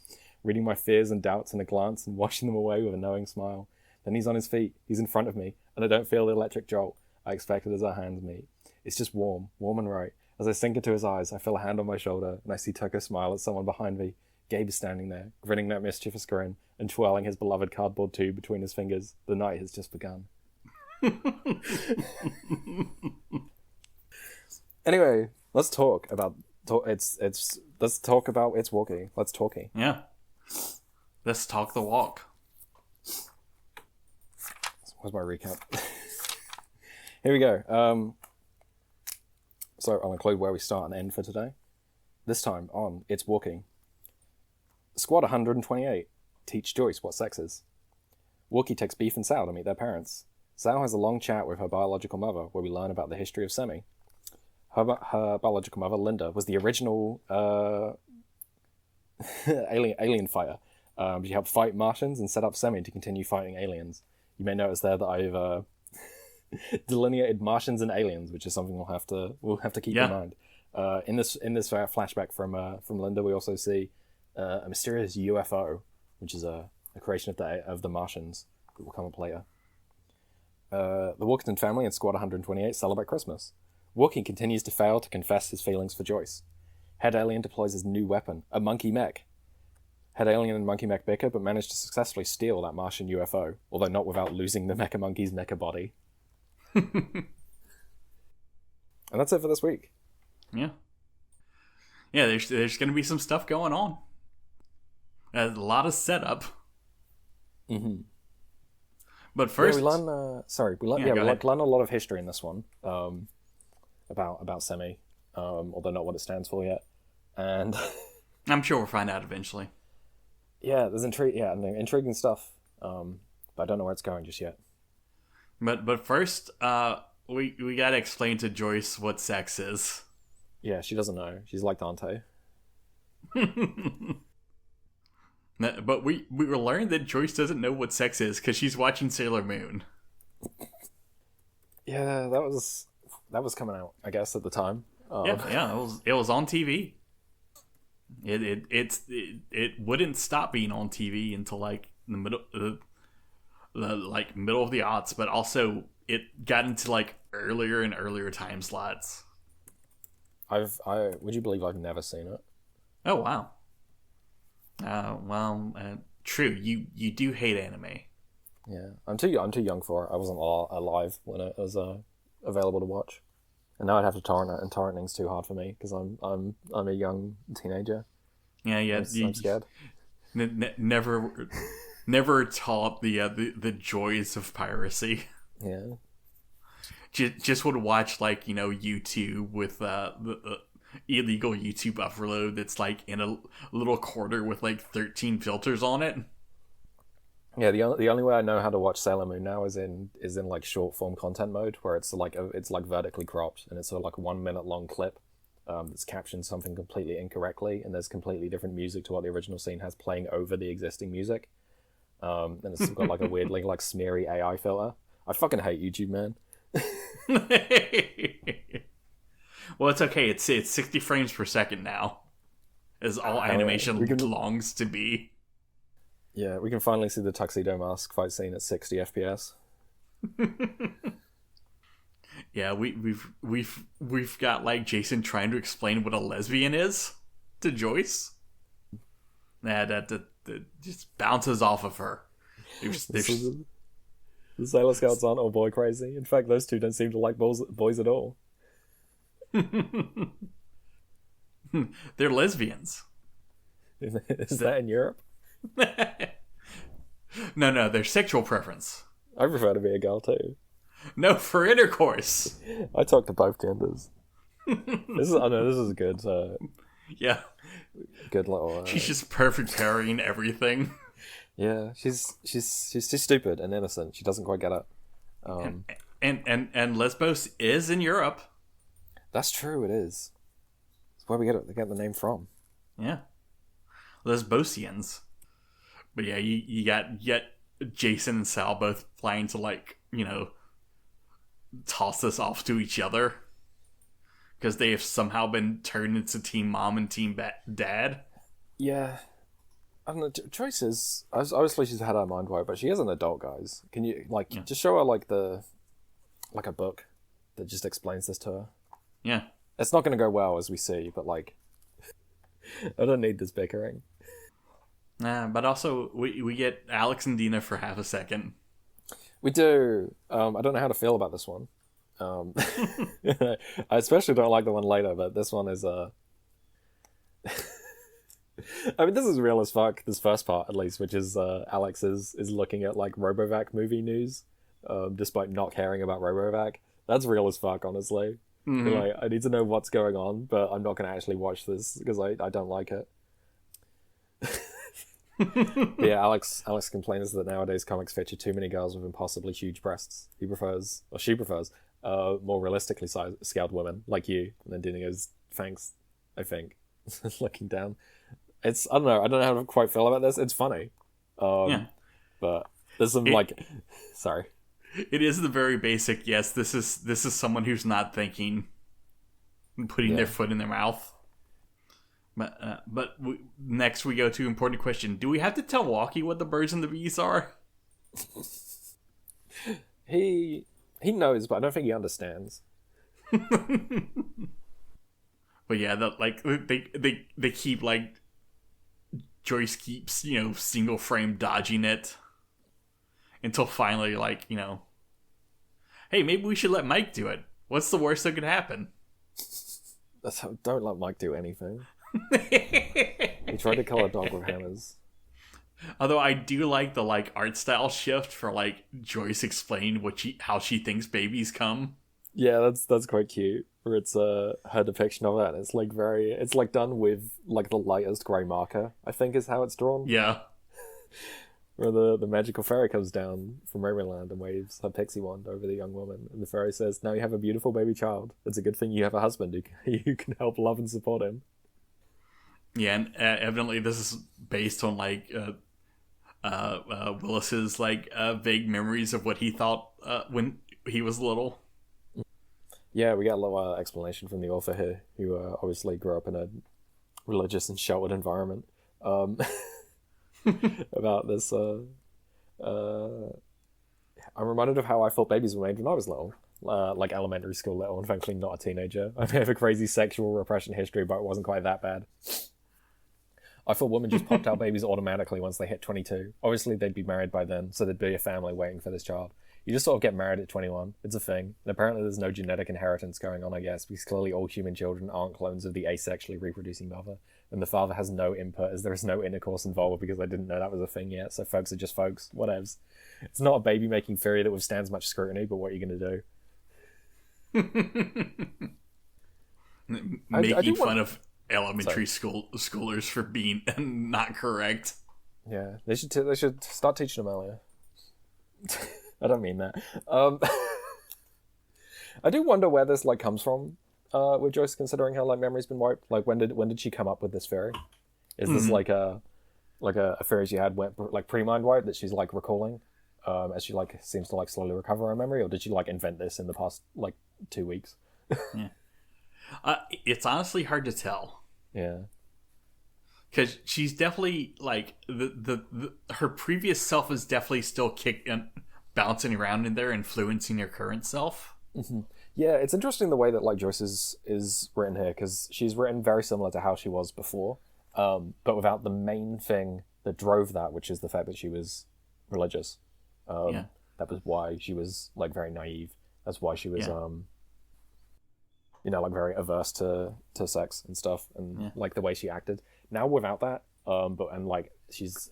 reading my fears and doubts in a glance and washing them away with a knowing smile. Then he's on his feet. He's in front of me, and I don't feel the electric jolt I expected as our hands meet. It's just warm and right. As I sink into his eyes, I feel a hand on my shoulder, and I see Tucker smile at someone behind me. Gabe is standing there, grinning that mischievous grin, and twirling his beloved cardboard tube between his fingers. The night has just begun. Anyway, let's talk about let's talk about It's Walky. Let's talky. Yeah. Let's talk the walk. Where's my recap? Here we go. So I'll include where we start and end for today. This time on It's Walking. Squad 128. Teach Joyce what sex is. Walky takes Beef and Sal to meet their parents. Zhao has a long chat with her biological mother, where we learn about the history of Semi. Her biological mother, Linda, was the original alien fighter. She helped fight Martians and set up Semi to continue fighting aliens. You may notice there that I've delineated Martians and aliens, which is something we'll have to keep in mind. In this flashback from Linda, we also see a mysterious UFO, which is a creation of the Martians that will come up later. The Walkerton family in Squad 128 celebrate Christmas. Walky continues to fail to confess his feelings for Joyce. Head Alien deploys his new weapon, a monkey mech. Head Alien and Monkey Mech bicker, but manage to successfully steal that Martian UFO, although not without losing the Mecha Monkey's mecha body. And that's it for this week. Yeah. Yeah, there's going to be some stuff going on. A lot of setup. Mm-hmm. But first... we learn a lot of history in this one. About Semi, although not what it stands for yet. And... I'm sure we'll find out eventually. Yeah, there's intriguing stuff. But I don't know where it's going just yet. But first, we gotta explain to Joyce what sex is. Yeah, she doesn't know. She's like Dante. But we will learn that Joyce doesn't know what sex is because she's watching Sailor Moon. Yeah, that was coming out, I guess, at the time. It was on TV. It wouldn't stop being on TV until like the middle of the aughts, but also it got into like earlier and earlier time slots. Would you believe I've never seen it? Oh wow. True. You do hate anime. Yeah, I'm too young for it. I wasn't alive when it was available to watch, and now I'd have to torrent it, and torrenting's too hard for me because I'm a young teenager. Yeah. I'm scared. Never taught the joys of piracy. Yeah. Just would watch like YouTube with the illegal YouTube upload that's like in a little corner with like 13 filters on it. Yeah, the only way I know how to watch Sailor Moon now is in like short form content mode, where it's like vertically cropped and it's sort of like a 1 minute long clip that's captioned something completely incorrectly, and there's completely different music to what the original scene has playing over the existing music. And it's got like a weirdly like smeary AI filter. I fucking hate YouTube, man. Well, it's okay. It's 60 frames per second now, as all animation belongs to be. Yeah, we can finally see the Tuxedo Mask fight scene at 60 FPS. Yeah, we've got like Jason trying to explain what a lesbian is to Joyce. That just bounces off of her. The Sailor Scouts aren't all boy crazy. In fact, those two don't seem to like boys at all. They're lesbians. Is that in Europe? No, their sexual preference. I prefer to be a girl too. No, for intercourse. I talk to both genders. This is good. Yeah, good little. She's just perfect parrying everything. Yeah, she's stupid and innocent. She doesn't quite get it. And Lesbos is in Europe. That's true. It is. That's where we get the name from. Yeah, Lesbosians. But yeah, you got Jason and Sal both planning to like toss this off to each other because they have somehow been turned into Team Mom and Team Dad. Yeah. I don't know, choices. Obviously, she's had her mind wiped, but she is an adult, guys. Can you just show her like a book that just explains this to her? Yeah, it's not going to go well as we see, but like, I don't need this bickering. But also we get Alex and Dina for half a second. We do. I don't know how to feel about this one. I especially don't like the one later, but this one is I mean, this is real as fuck, this first part at least, which is Alex is looking at like Robovac movie news, despite not caring about Robovac. That's real as fuck, honestly. Mm-hmm. Like, I need to know what's going on, but I'm not going to actually watch this because I don't like it. But yeah, Alex complains that nowadays comics feature too many girls with impossibly huge breasts. She prefers more realistically scaled women like you. And then Dina goes, thanks, I think. Looking down. I don't know how to quite feel about this. It's funny. But there's some sorry. It is the very basic, yes, this is someone who's not thinking and putting their foot in their mouth. But next we go to important question. Do we have to tell Walky what the birds and the bees are? He knows, but I don't think he understands. But yeah, they keep like Joyce keeps, single frame dodging it until finally, hey, maybe we should let Mike do it. What's the worst that could happen? Don't let Mike do anything. He tried to kill a dog with hammers. Although I do like the art style shift for Joyce explaining how she thinks babies come. Yeah, that's quite cute. Where it's her depiction of it, and it's done with the lightest grey marker, I think is how it's drawn. Yeah. Where the magical fairy comes down from Rainbow and waves her pixie wand over the young woman, and the fairy says, "Now you have a beautiful baby child. It's a good thing you have a husband who can help love and support him." Yeah, and evidently this is based on Willis's vague memories of what he thought when he was little. Yeah, we got a little explanation from the author here, who obviously grew up in a religious and sheltered environment. About this. I'm reminded of how I thought babies were made when I was little. Elementary school little, and thankfully not a teenager. I have a crazy sexual repression history, but it wasn't quite that bad. I thought women just popped out babies automatically once they hit 22. Obviously, they'd be married by then, so there'd be a family waiting for this child. You just sort of get married at 21. It's a thing. And apparently there's no genetic inheritance going on, I guess, because clearly all human children aren't clones of the asexually reproducing mother. And the father has no input, as there is no intercourse involved, because I didn't know that was a thing yet, so folks are just folks. Whatevs. It's not a baby-making theory that withstands much scrutiny, but what are you going to do? Making fun of elementary schoolers for being not correct. Yeah, they should start teaching them earlier. I don't mean that. I do wonder where this comes from with Joyce, considering how memory's been wiped. When did she come up with this theory? Is this a theory she had pre-mind wipe that she's recalling as she seems to slowly recover her memory, or did she invent this in the past 2 weeks? Yeah. It's honestly hard to tell. Yeah. Because she's definitely her previous self is definitely still bouncing around in there, influencing her current self. Mm-hmm. Yeah, it's interesting the way that Joyce is written here, because she's written very similar to how she was before, but without the main thing that drove that, which is the fact that she was religious. That was why she was very naive. That's why she was very averse to sex and stuff, and the way she acted. Now without that, she's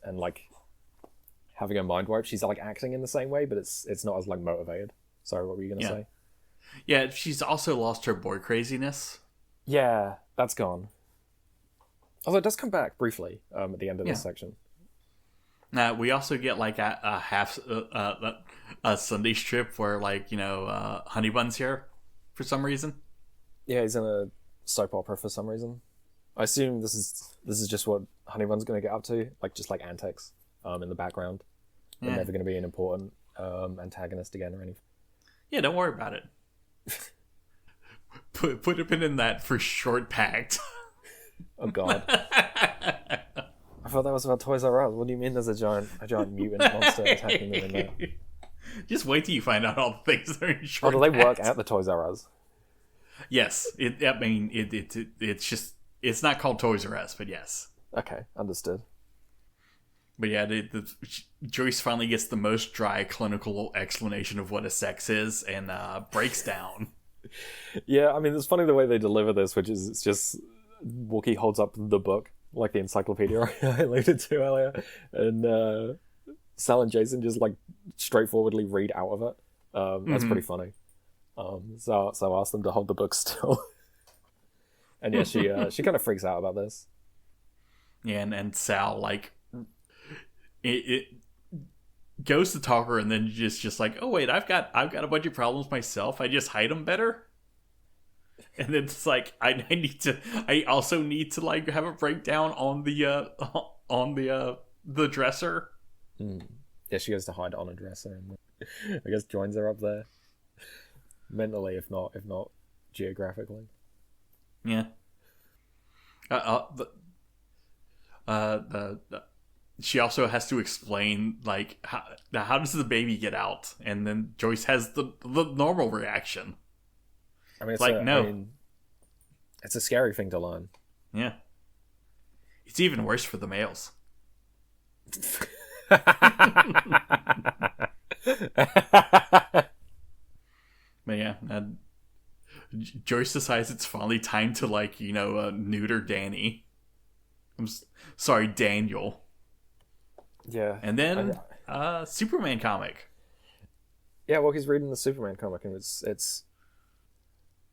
having a mind wipe, she's acting in the same way, but it's not as motivated. Sorry, what were you gonna say? Yeah, she's also lost her boy craziness. Yeah, that's gone. Although it does come back briefly at the end of this section. Now we also get a half a Sunday strip where Honeybun's here for some reason. Yeah, he's in a soap opera for some reason. I assume this is just what Honeybun's going to get up to, just antics in the background. They're never going to be an important antagonist again or anything. Yeah, don't worry about it. Put a pin in that for short packed. Oh God. I thought that was about Toys R Us. What do you mean there's a giant mutant monster attacking them in there? Just wait till you find out all the things that are in short do they work at the Toys R Us? Yes. It's not called Toys R Us, but yes. Okay, understood. But yeah, Joyce finally gets the most dry clinical explanation of what a sex is and breaks down. Yeah, I mean, it's funny the way they deliver this, which is it's just Walky holds up the book, the encyclopedia I alluded to earlier, and Sal and Jason just straightforwardly read out of it. That's pretty funny. So I asked them to hold the book still. And yeah, she kind of freaks out about this. Yeah, and Sal it goes to Talker and then just like, oh wait, I've got a bunch of problems myself. I just hide them better. And then it's like I also need to like have a breakdown on the dresser. Yeah, she goes to hide on a dresser, and I guess joins her up there mentally, if not geographically. Yeah. She also has to explain like how does the baby get out, and then Joyce has the normal reaction. I mean, no. It's a scary thing to learn. Yeah. It's even worse for the males. But yeah, Joyce decides it's finally time to like neuter Danny. Sorry, Daniel. Yeah. And then Superman comic. Yeah, well, he's reading the Superman comic, and it's.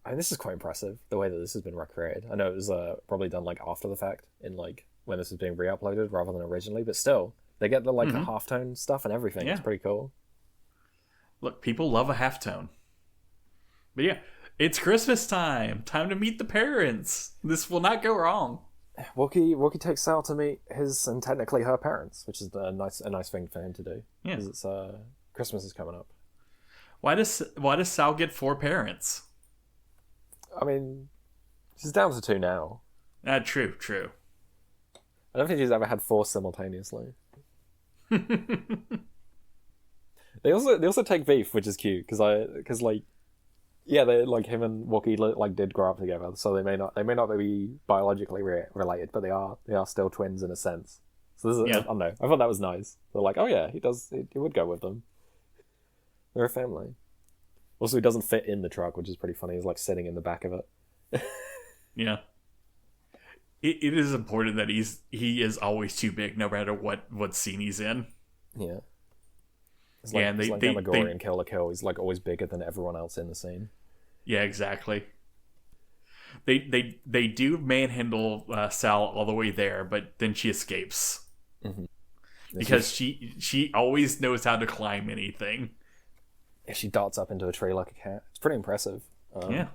I mean, this is quite impressive, the way that this has been recreated. I know it was probably done like after the fact, in like when this is being re-uploaded rather than originally, but still, they get the like the halftone stuff and everything. Yeah. It's pretty cool. Look, people love a halftone. But yeah, it's Christmas time. Time to meet the parents. This will not go wrong. Walky takes Sal to meet his and technically her parents, which is a nice thing for him to do. Yeah, because it's Christmas is coming up. Why does Sal get 4 parents? I mean, she's down to 2 now. True. I don't think she's ever had 4 simultaneously. They also take beef, which is cute because like yeah, they like him and Walky like did grow up together, so they may not be biologically related, but they are still twins in a sense. So this is I don't know. I thought that was nice. They're like, oh yeah, he would go with them. They're a family. Also, he doesn't fit in the truck, which is pretty funny. He's like sitting in the back of it. Yeah. It is important that he is always too big, no matter what scene he's in. Yeah. It's like, and Gamagori and Kill la Kill. He's like always bigger than everyone else in the scene. Yeah, exactly. They do manhandle Sal all the way there, but then she escapes because she always knows how to climb anything. Yeah, she darts up into a tree like a cat. It's pretty impressive. Yeah.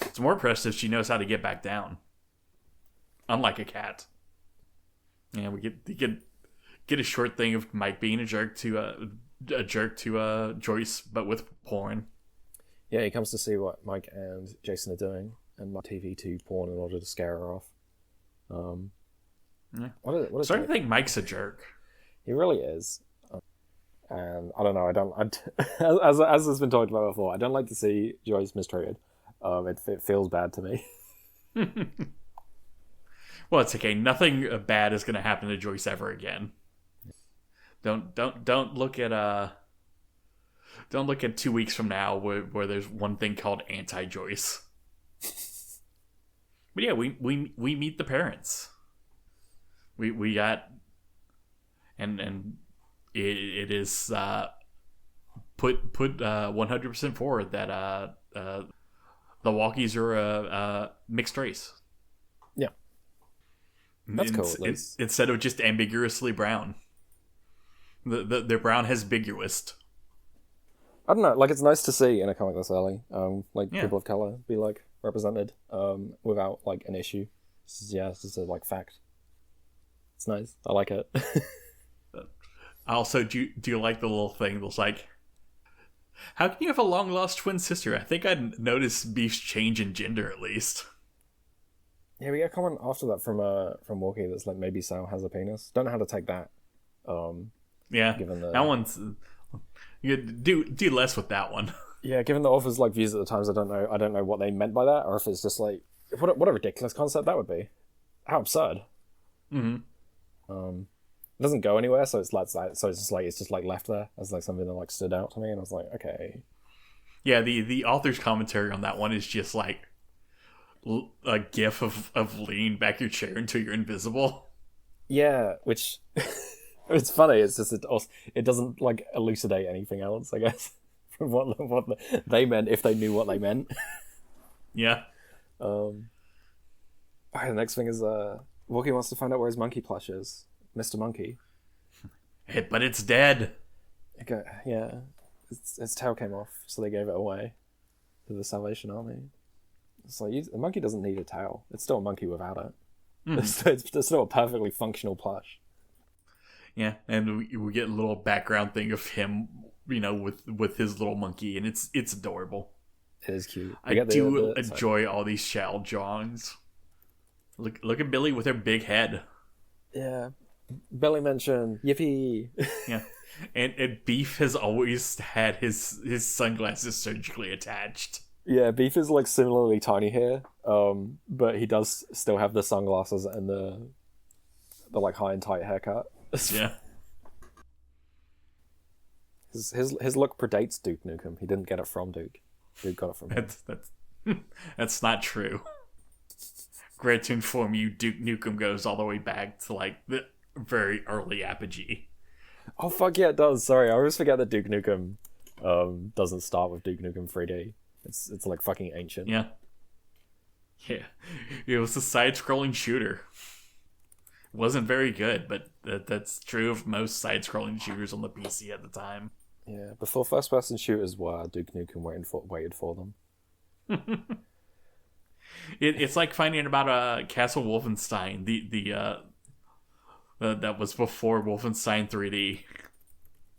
It's more impressive she knows how to get back down. Unlike a cat. Yeah, we get a short thing of Mike being a jerk to Joyce, but with porn. Yeah, he comes to see what Mike and Jason are doing, and my TV to porn in order to scare her off. Yeah. What is starting to think Mike's a jerk. He really is. And I don't know. As has been talked about before, I don't like to see Joyce mistreated. It feels bad to me. Well, it's okay. Nothing bad is going to happen to Joyce ever again. Don't look at 2 weeks from now where there's one thing called anti-Joyce. But yeah, we meet the parents. We got and it is put 100% forward that the Walkies are a mixed race. Yeah, that's cool. Instead of just ambiguously brown, they're brown ambiguous. I don't know. Like, it's nice to see in a comic this early, people of color be like represented without like an issue. It's just a like fact. It's nice. I like it. Also, do you like the little thing that's like, how can you have a long lost twin sister? I think I'd notice Beef's change in gender at least. Yeah, we get a comment after that from Walky that's like, maybe Sal has a penis. Don't know how to take that. Yeah, given the... that one's you do less with that one. Yeah, given the author's like views at the times, I don't know what they meant by that, or if it's just like what a ridiculous concept that would be. How absurd. Mm-hmm. It doesn't go anywhere, so it's just left there as like something that like stood out to me, and I was like, okay. Yeah, the author's commentary on that one is just like a gif of lean back your chair until you're invisible. Yeah, which it's funny. It's just it doesn't like elucidate anything else, I guess, from what they meant if they knew what they meant. Yeah. Alright, the next thing is Walky wants to find out where his monkey plush is. Mr. Monkey. But it's dead. Yeah, its tail came off, so they gave it away to the Salvation Army. It's like a monkey doesn't need a tail. It's still a monkey without it. It's still a perfectly functional plush. Yeah, and we get a little background thing of him, with his little monkey, and it's adorable. It is cute. I do enjoy all these child drawings. Look at Billy with her big head. Yeah. Billy mentioned, yippee. Yeah. And Beef has always had his sunglasses surgically attached. Yeah, Beef is like similarly tiny here, but he does still have the sunglasses and the like high and tight haircut. Yeah. His look predates Duke Nukem. He didn't get it from Duke. Duke got it from him. That's not true. Great to inform you, Duke Nukem goes all the way back to like the very early Apogee. Oh fuck yeah, it does. Sorry, I always forget that Duke Nukem doesn't start with Duke Nukem 3D. It's like fucking ancient. Yeah. Yeah. It was a side-scrolling shooter. It wasn't very good, but that's true of most side-scrolling shooters on the PC at the time. Yeah, before first-person shooters were, Duke Nukem waited for them. It's like finding about Castle Wolfenstein, that was before Wolfenstein 3D.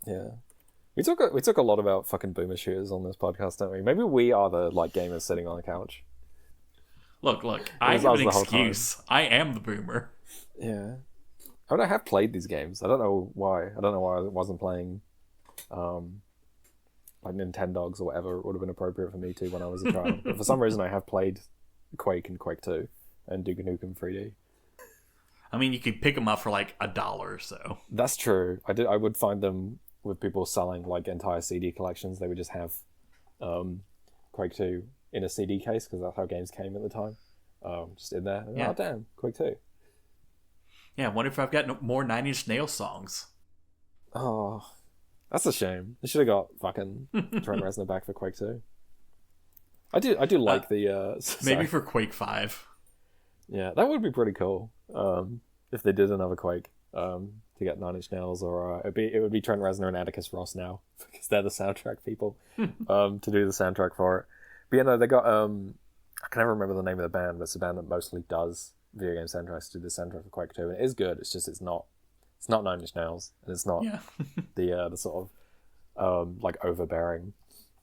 Yeah. We talk a lot about fucking boomer shooters on this podcast, don't we? Maybe we are the like gamers sitting on the couch. Look, I have an excuse. I am the boomer. Yeah. I mean, I have played these games. I don't know why. I wasn't playing like Nintendogs or whatever. It would have been appropriate for me to when I was a child. But for some reason I have played Quake and Quake 2 and Duke Nukem 3D. I mean, you could pick them up for like $1 or so. That's true. I would find them with people selling like entire CD collections. They would just have Quake 2 in a CD case because that's how games came at the time. Just in there. Yeah. Oh damn, Quake 2. Yeah, I wonder if I've got more Nine Inch Nails songs. Oh, that's a shame. They should have got fucking Trent Reznor back for Quake 2. I do like the maybe for Quake 5. Yeah, that would be pretty cool. If they did another Quake, to get Nine Inch Nails, or it would be Trent Reznor and Atticus Ross now because they're the soundtrack people to do the soundtrack for it. But they got I can never remember the name of the band, but it's a band that mostly does video game soundtracks to do the soundtrack for Quake 2, and it is good. It's just it's not Nine Inch Nails, and it's not the sort of like overbearing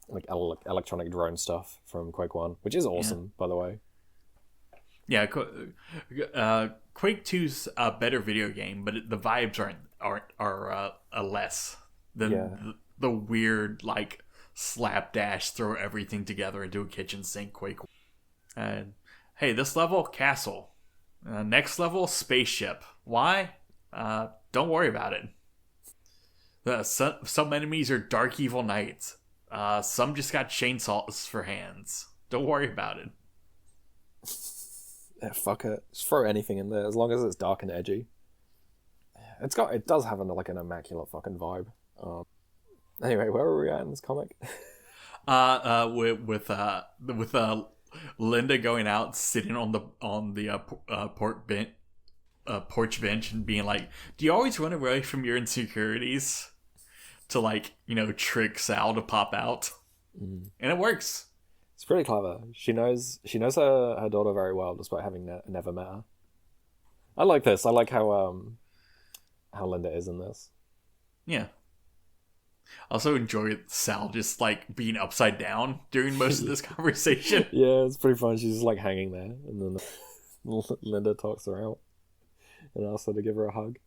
like electronic drone stuff from Quake 1, which is awesome, by the way. Yeah, Quake 2's a better video game, but the vibes are less than the weird like slapdash throw everything together into a kitchen sink Quake. And hey, this level castle, next level spaceship. Why? Don't worry about it. Some enemies are dark evil knights. Some just got chainsaws for hands. Don't worry about it. Yeah, fuck it. Just throw anything in there as long as it's dark and edgy. It does have an immaculate fucking vibe. Anyway, where are we at in this comic? With Linda going out, sitting on the porch bench and being like, "Do you always run away from your insecurities?" To trick Sal to pop out, and it works. It's pretty clever. She knows her daughter very well, despite having never met her. I like this. I like how Linda is in this. Yeah. Also enjoy Sal just being upside down during most of this conversation. Yeah, it's pretty fun. She's just hanging there, and then Linda talks her out and asks her to give her a hug.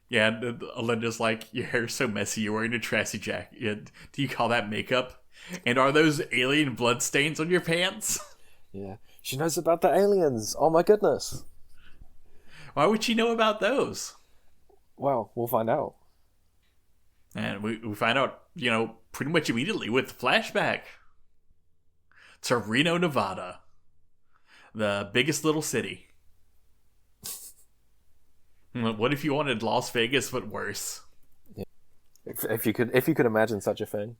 Yeah, and Linda's like, "Your hair's so messy. You're wearing a trashy jacket. Do you call that makeup? And are those alien bloodstains on your pants?" Yeah. She knows about the aliens. Oh my goodness. Why would she know about those? Well, we'll find out. And we find out, pretty much immediately with the flashback to Reno, Nevada. The biggest little city. What if you wanted Las Vegas but worse? Yeah. If you could imagine such a thing.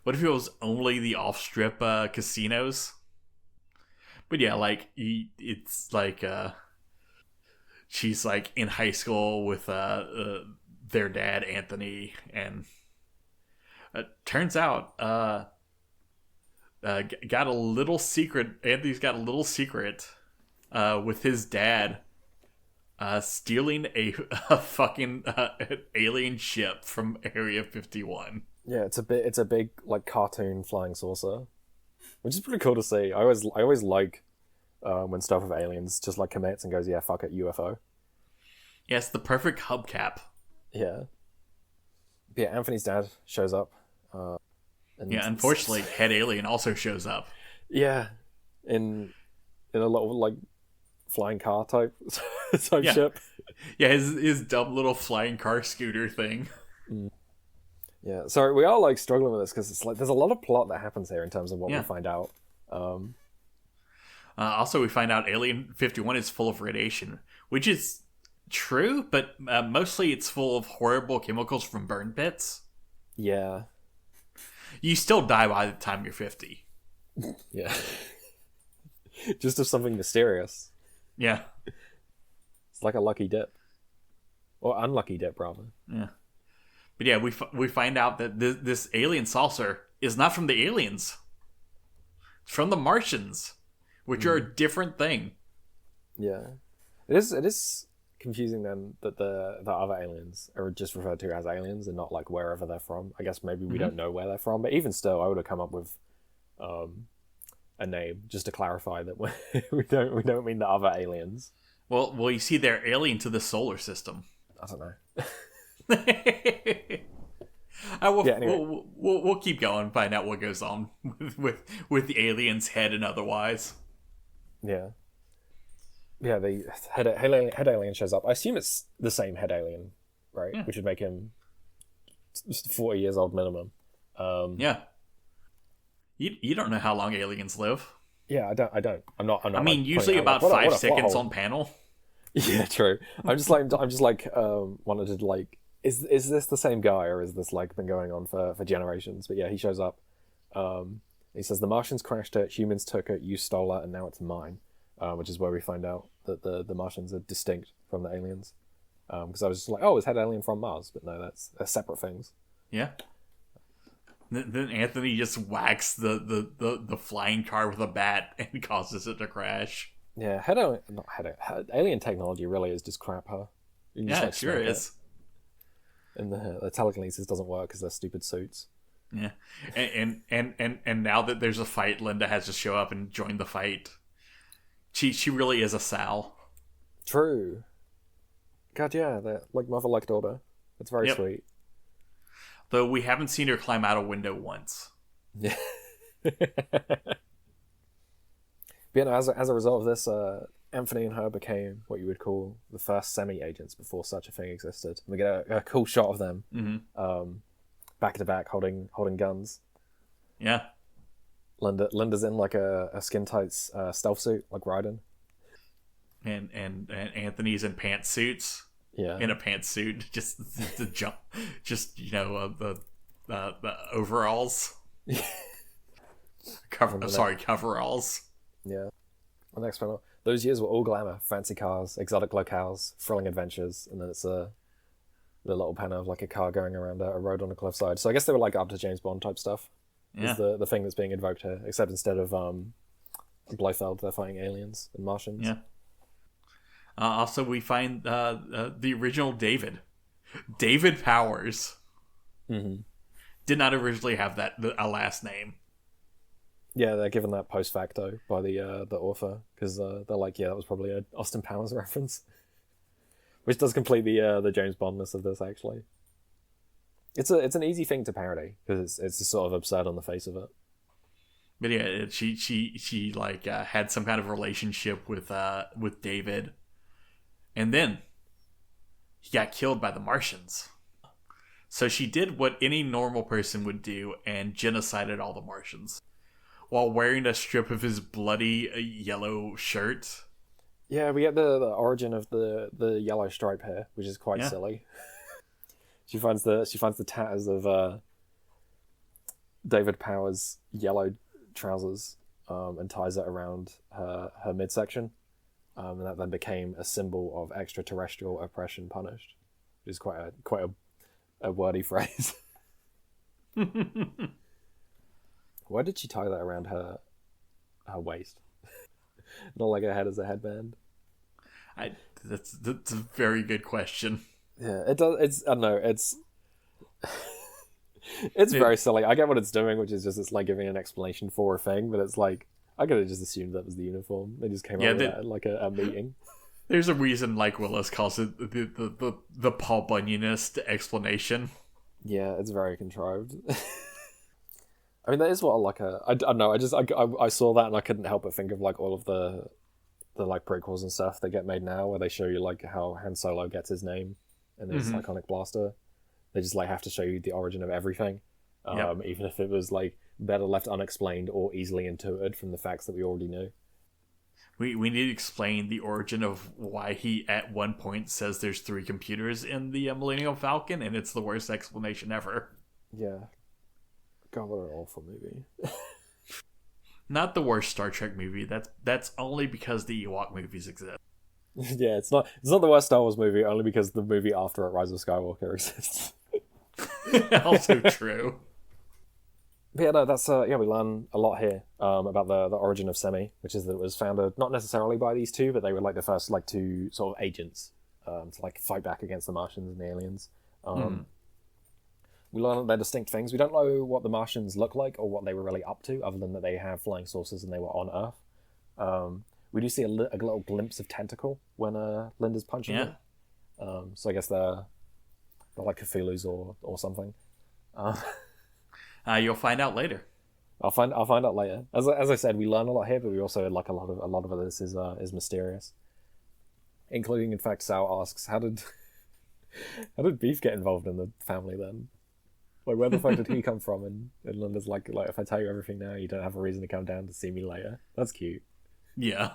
What if it was only the off-strip casinos? But yeah, it's she's like in high school with their dad Anthony, and turns out got a little secret. Anthony's got a little secret with his dad stealing a fucking alien ship from Area 51. Yeah, it's a big like cartoon flying saucer, which is pretty cool to see. I always like when stuff with aliens just like commits and goes, yeah, fuck it, UFO. Yeah, it's the perfect hubcap. Yeah. Yeah, Anthony's dad shows up. Yeah, unfortunately, Head Alien also shows up. Yeah, in a little like flying car type ship. Yeah, his dumb little flying car scooter thing. Yeah, sorry, we are like struggling with this because it's like there's a lot of plot that happens here in terms of what we find out. Also, we find out Alien 51 is full of radiation, which is true, but mostly it's full of horrible chemicals from burn pits. Yeah. You still die by the time you're 50. Yeah. Just of something mysterious. Yeah. It's like a lucky dip. Or unlucky dip, rather. Yeah. But yeah, we find out that this alien saucer is not from the aliens. It's from the Martians, which are a different thing. Yeah. It is confusing then that the other aliens are just referred to as aliens and not like wherever they're from. I guess maybe we don't know where they're from, but even still I would have come up with a name just to clarify that we don't mean the other aliens. Well, you see, they're alien to the solar system. I don't know. Anyway. We'll keep going, find out what goes on with the aliens' head and otherwise. Yeah. Yeah, the head alien shows up. I assume it's the same head alien, right? Yeah. Which would make him 40 years old minimum. Yeah. You don't know how long aliens live. Yeah, I don't. I'm not. I mean, usually about 5 seconds on panel. Yeah, true. I'm just like wanted to like, is this the same guy, or is this like been going on for generations? But yeah, he shows up. He says the Martians crashed it, humans took it, you stole it, and now it's mine. Which is where we find out that the Martians are distinct from the aliens. Because I was just like, oh, is head alien from Mars? But no, they're separate things. Yeah. Then Anthony just whacks the flying car with a bat and causes it to crash. Yeah, alien technology really is just crap, huh? Yeah, it sure is. And the telekinesis doesn't work because they're stupid suits. Yeah, and now that there's a fight, Linda has to show up and join the fight. She really is a Sal. True. God, yeah, they're like mother like daughter. It's very sweet. Though we haven't seen her climb out a window once. Yeah. But as a result of this, Anthony and her became what you would call the first semi-agents before such a thing existed. We get a cool shot of them, back to back, holding guns. Yeah. Linda's in like a skin tight stealth suit, like Raiden. And Anthony's in pantsuits. Yeah. In a pantsuit, just to jump, just the overalls. Coveralls. Yeah. The next panel. Those years were all glamour, fancy cars, exotic locales, thrilling adventures, and then it's the little panel of like a car going around a road on a cliffside. So I guess they were like up to James Bond type stuff. Yeah. Is the thing that's being invoked here, except instead of Blofeld, they're fighting aliens and Martians. Yeah. Also, we find the original David Powers. Mm-hmm. Did not originally have a last name. Yeah, they're given that post facto by the author because they're like, yeah, that was probably a Austin Powers reference, which does complete the James Bondness of this. Actually, it's an easy thing to parody because it's just sort of absurd on the face of it. But yeah, she like had some kind of relationship with David, and then he got killed by the Martians. So she did what any normal person would do and genocided all the Martians while wearing a strip of his bloody yellow shirt. Yeah, we get the origin of the yellow stripe here, which is quite silly. She finds the tatters of David Powers' yellow trousers and ties it around her midsection. and that then became a symbol of extraterrestrial oppression punished, which is quite a wordy phrase. Why did she tie that around her waist? Not like her head as a headband. That's a very good question. Yeah, it does. I don't know. It's very silly. I get what it's doing, which is just it's like giving an explanation for a thing, but it's like I could have just assumed that was the uniform. They just came up with that at like a meeting. There's a reason Mike Willis calls it the Paul Bunyanist explanation. Yeah, it's very contrived. I mean, that is what I don't know. I saw that and I couldn't help but think of like all of the like prequels and stuff that get made now, where they show you like how Han Solo gets his name and his iconic blaster. They just like have to show you the origin of everything, even if it was like better left unexplained or easily intuited from the facts that we already knew. We need to explain the origin of why he at one point says there's 3 computers in the Millennium Falcon, and it's the worst explanation ever. Yeah. God, what an awful movie. Not the worst Star Trek movie. That's only because the Ewok movies exist. Yeah, it's not the worst Star Wars movie, only because the movie after it, Rise of Skywalker, exists. Also true. But yeah, no, that's we learn a lot here about the origin of Semi, which is that it was founded not necessarily by these two, but they were like the first like 2 sort of agents to like fight back against the Martians and the aliens. We learn that they're distinct things. We don't know what the Martians look like or what they were really up to, other than that they have flying saucers and they were on Earth. We do see a little glimpse of tentacle when Linda's punching them. So I guess they're like Cthulhu's or something. You'll find out later. I'll find out later. As I said, we learn a lot here, but we also like a lot of this is mysterious. Including, in fact, Sal asks, how did Beef get involved in the family then? Like, where the fuck did he come from? And Linda's like, if I tell you everything now, you don't have a reason to come down to see me later. That's cute. Yeah.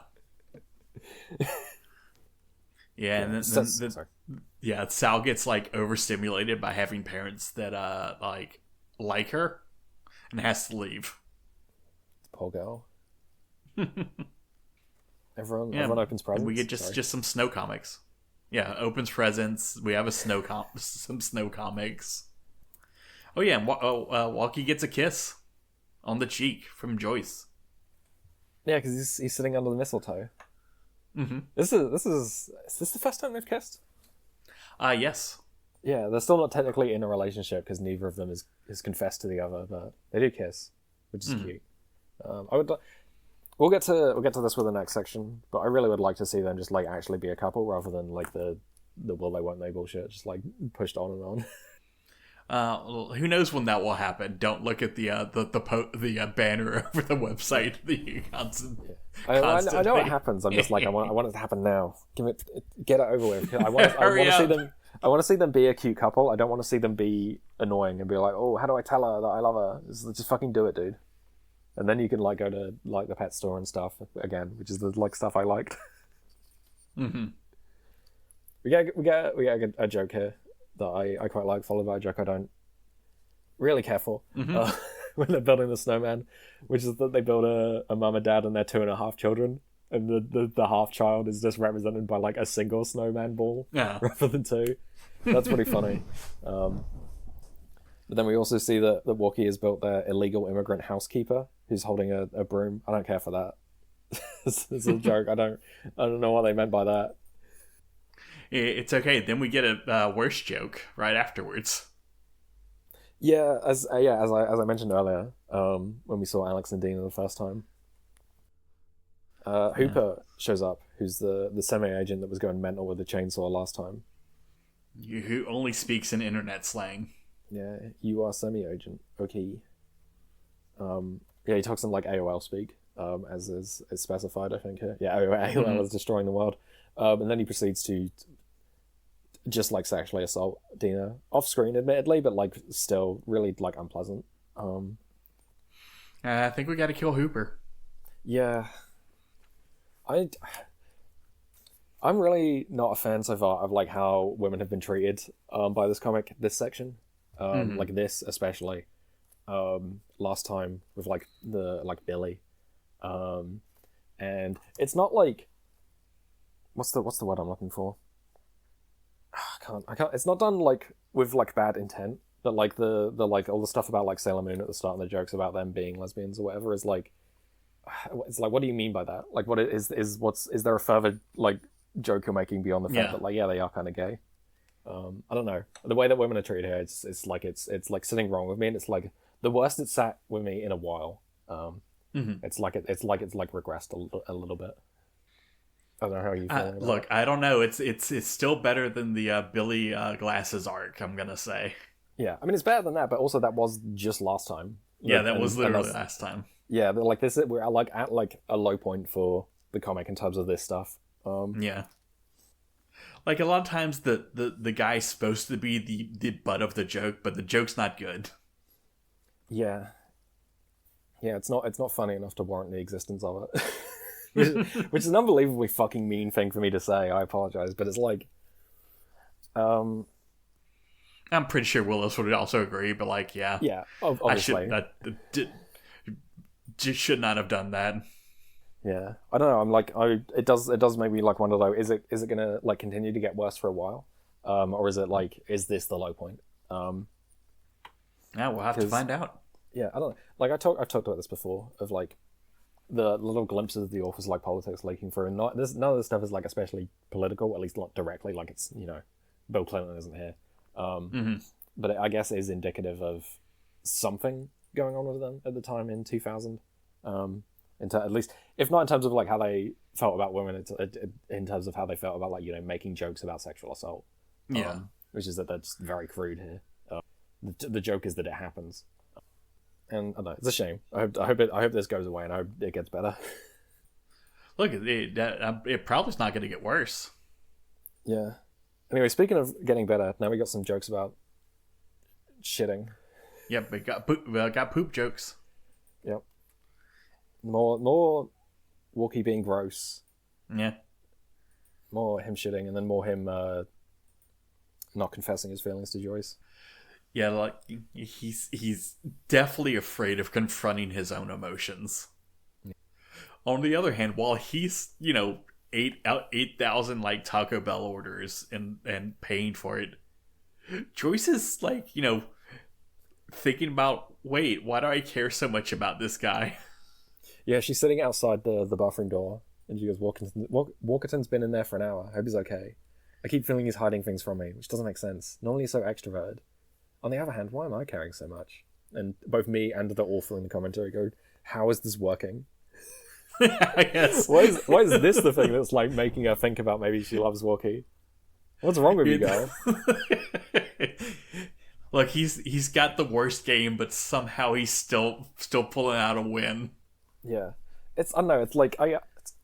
Yeah, and then Sal gets like overstimulated by having parents that like her and has to leave. Poor girl. Everyone opens presents. We get just some snow comics. Yeah, opens presents. We have some snow comics. Oh yeah, and Walky gets a kiss on the cheek from Joyce. Yeah, because he's sitting under the mistletoe. Mm-hmm. Is this the first time they've kissed? Yes. Yeah, they're still not technically in a relationship because neither of them is confessed to the other, but they do kiss, which is cute. We'll get to this with the next section, but I really would like to see them just like actually be a couple rather than like the will they won't they bullshit, just like pushed on and on. Who knows when that will happen? Don't look at the banner over the website. I know what happens. I'm just like I want it to happen now. Get it over with. I want to see them be a cute couple. I don't want to see them be annoying and be like, oh, how do I tell her that I love her? Just fucking do it, dude. And then you can like go to like the pet store and stuff again, which is the like stuff I liked. Mm-hmm. We get a joke here that I quite like, followed by a joke I don't really care for. Mm-hmm. When they're building the snowman, which is that they build a mum and dad and their 2.5 children, and the half child is just represented by like a single snowman ball rather than 2. That's pretty funny. But then we also see that Walky has built their illegal immigrant housekeeper who's holding a broom. I don't care for that. It's a joke. I don't know what they meant by that. It's okay. Then we get a worse joke right afterwards. Yeah, as I mentioned earlier, when we saw Alex and Dina the first time, Hooper shows up, who's the semi-agent that was going mental with the chainsaw last time. Who only speaks in internet slang. Yeah, you are semi-agent. Okay. Yeah, he talks in like AOL speak, as is specified, I think. Here. Yeah, AOL is destroying the world. And then he proceeds to just like sexually assault Dina off screen, admittedly, but like still really like unpleasant. I think we got to kill Hooper. Yeah, I'm really not a fan so far of like how women have been treated by this comic, this section, like this especially. Last time with like Billy, and it's not like what's the word I'm looking for? I can't. It's not done like with like bad intent, but like the like all the stuff about like Sailor Moon at the start and the jokes about them being lesbians or whatever is like, it's like, what do you mean by that? Like, what is there a further like joke you're making beyond the fact that like, yeah, they are kind of gay? I don't know. The way that women are treated here, it's like sitting wrong with me, and it's like the worst it's sat with me in a while. It's like regressed a little bit. I don't know how you feel. Look, I don't know. It's still better than the Billy Glasses arc, I'm gonna say. Yeah, I mean it's better than that, but also that was just last time. Yeah, that was literally last time. Yeah, but like we're at like a low point for the comic in terms of this stuff. Yeah. Like a lot of times the guy's supposed to be the butt of the joke, but the joke's not good. Yeah. Yeah, it's not funny enough to warrant the existence of it. which is an unbelievably fucking mean thing for me to say. I apologize, but it's like I'm pretty sure Willis would also agree, but like, yeah. Yeah, obviously. Just should not have done that. Yeah, I don't know. I'm like, it does make me like wonder though. Is it gonna like continue to get worse for a while, or is it like, is this the low point? Yeah, we'll have to find out. Yeah, I don't know. Like I've talked about this before of like the little glimpses of the author's like politics leaking through, and none of this stuff is like especially political, at least not directly. Like it's Bill Clinton isn't here, but I guess it is indicative of something going on with them at the time in 2000. At least, if not in terms of like how they felt about women, it's in terms of how they felt about like making jokes about sexual assault. Yeah, which is that they're just very crude here. The joke is that it happens, and I don't know, it's a shame. I hope this goes away and I hope it gets better. Look, it probably is not going to get worse. Yeah. Anyway, speaking of getting better, now we got some jokes about shitting. Yep, we got poop jokes. Yep. More Walky being gross. Yeah. More him shitting, and then more him not confessing his feelings to Joyce. Yeah, like he's definitely afraid of confronting his own emotions. Yeah. On the other hand, while he's 8,000 like Taco Bell orders and paying for it, Joyce is like thinking about, wait, why do I care so much about this guy? Yeah, she's sitting outside the bathroom door, and she goes, Walkerton's been in there for an hour. I hope he's okay. I keep feeling he's hiding things from me, which doesn't make sense. Normally he's so extroverted. On the other hand, why am I caring so much? And both me and the author in the commentary go, how is this working? Yes. Why is this the thing that's like making her think about maybe she loves Walky? What's wrong with you, girl? Look, he's got the worst game, but somehow he's still pulling out a win. Yeah, I don't know. It's like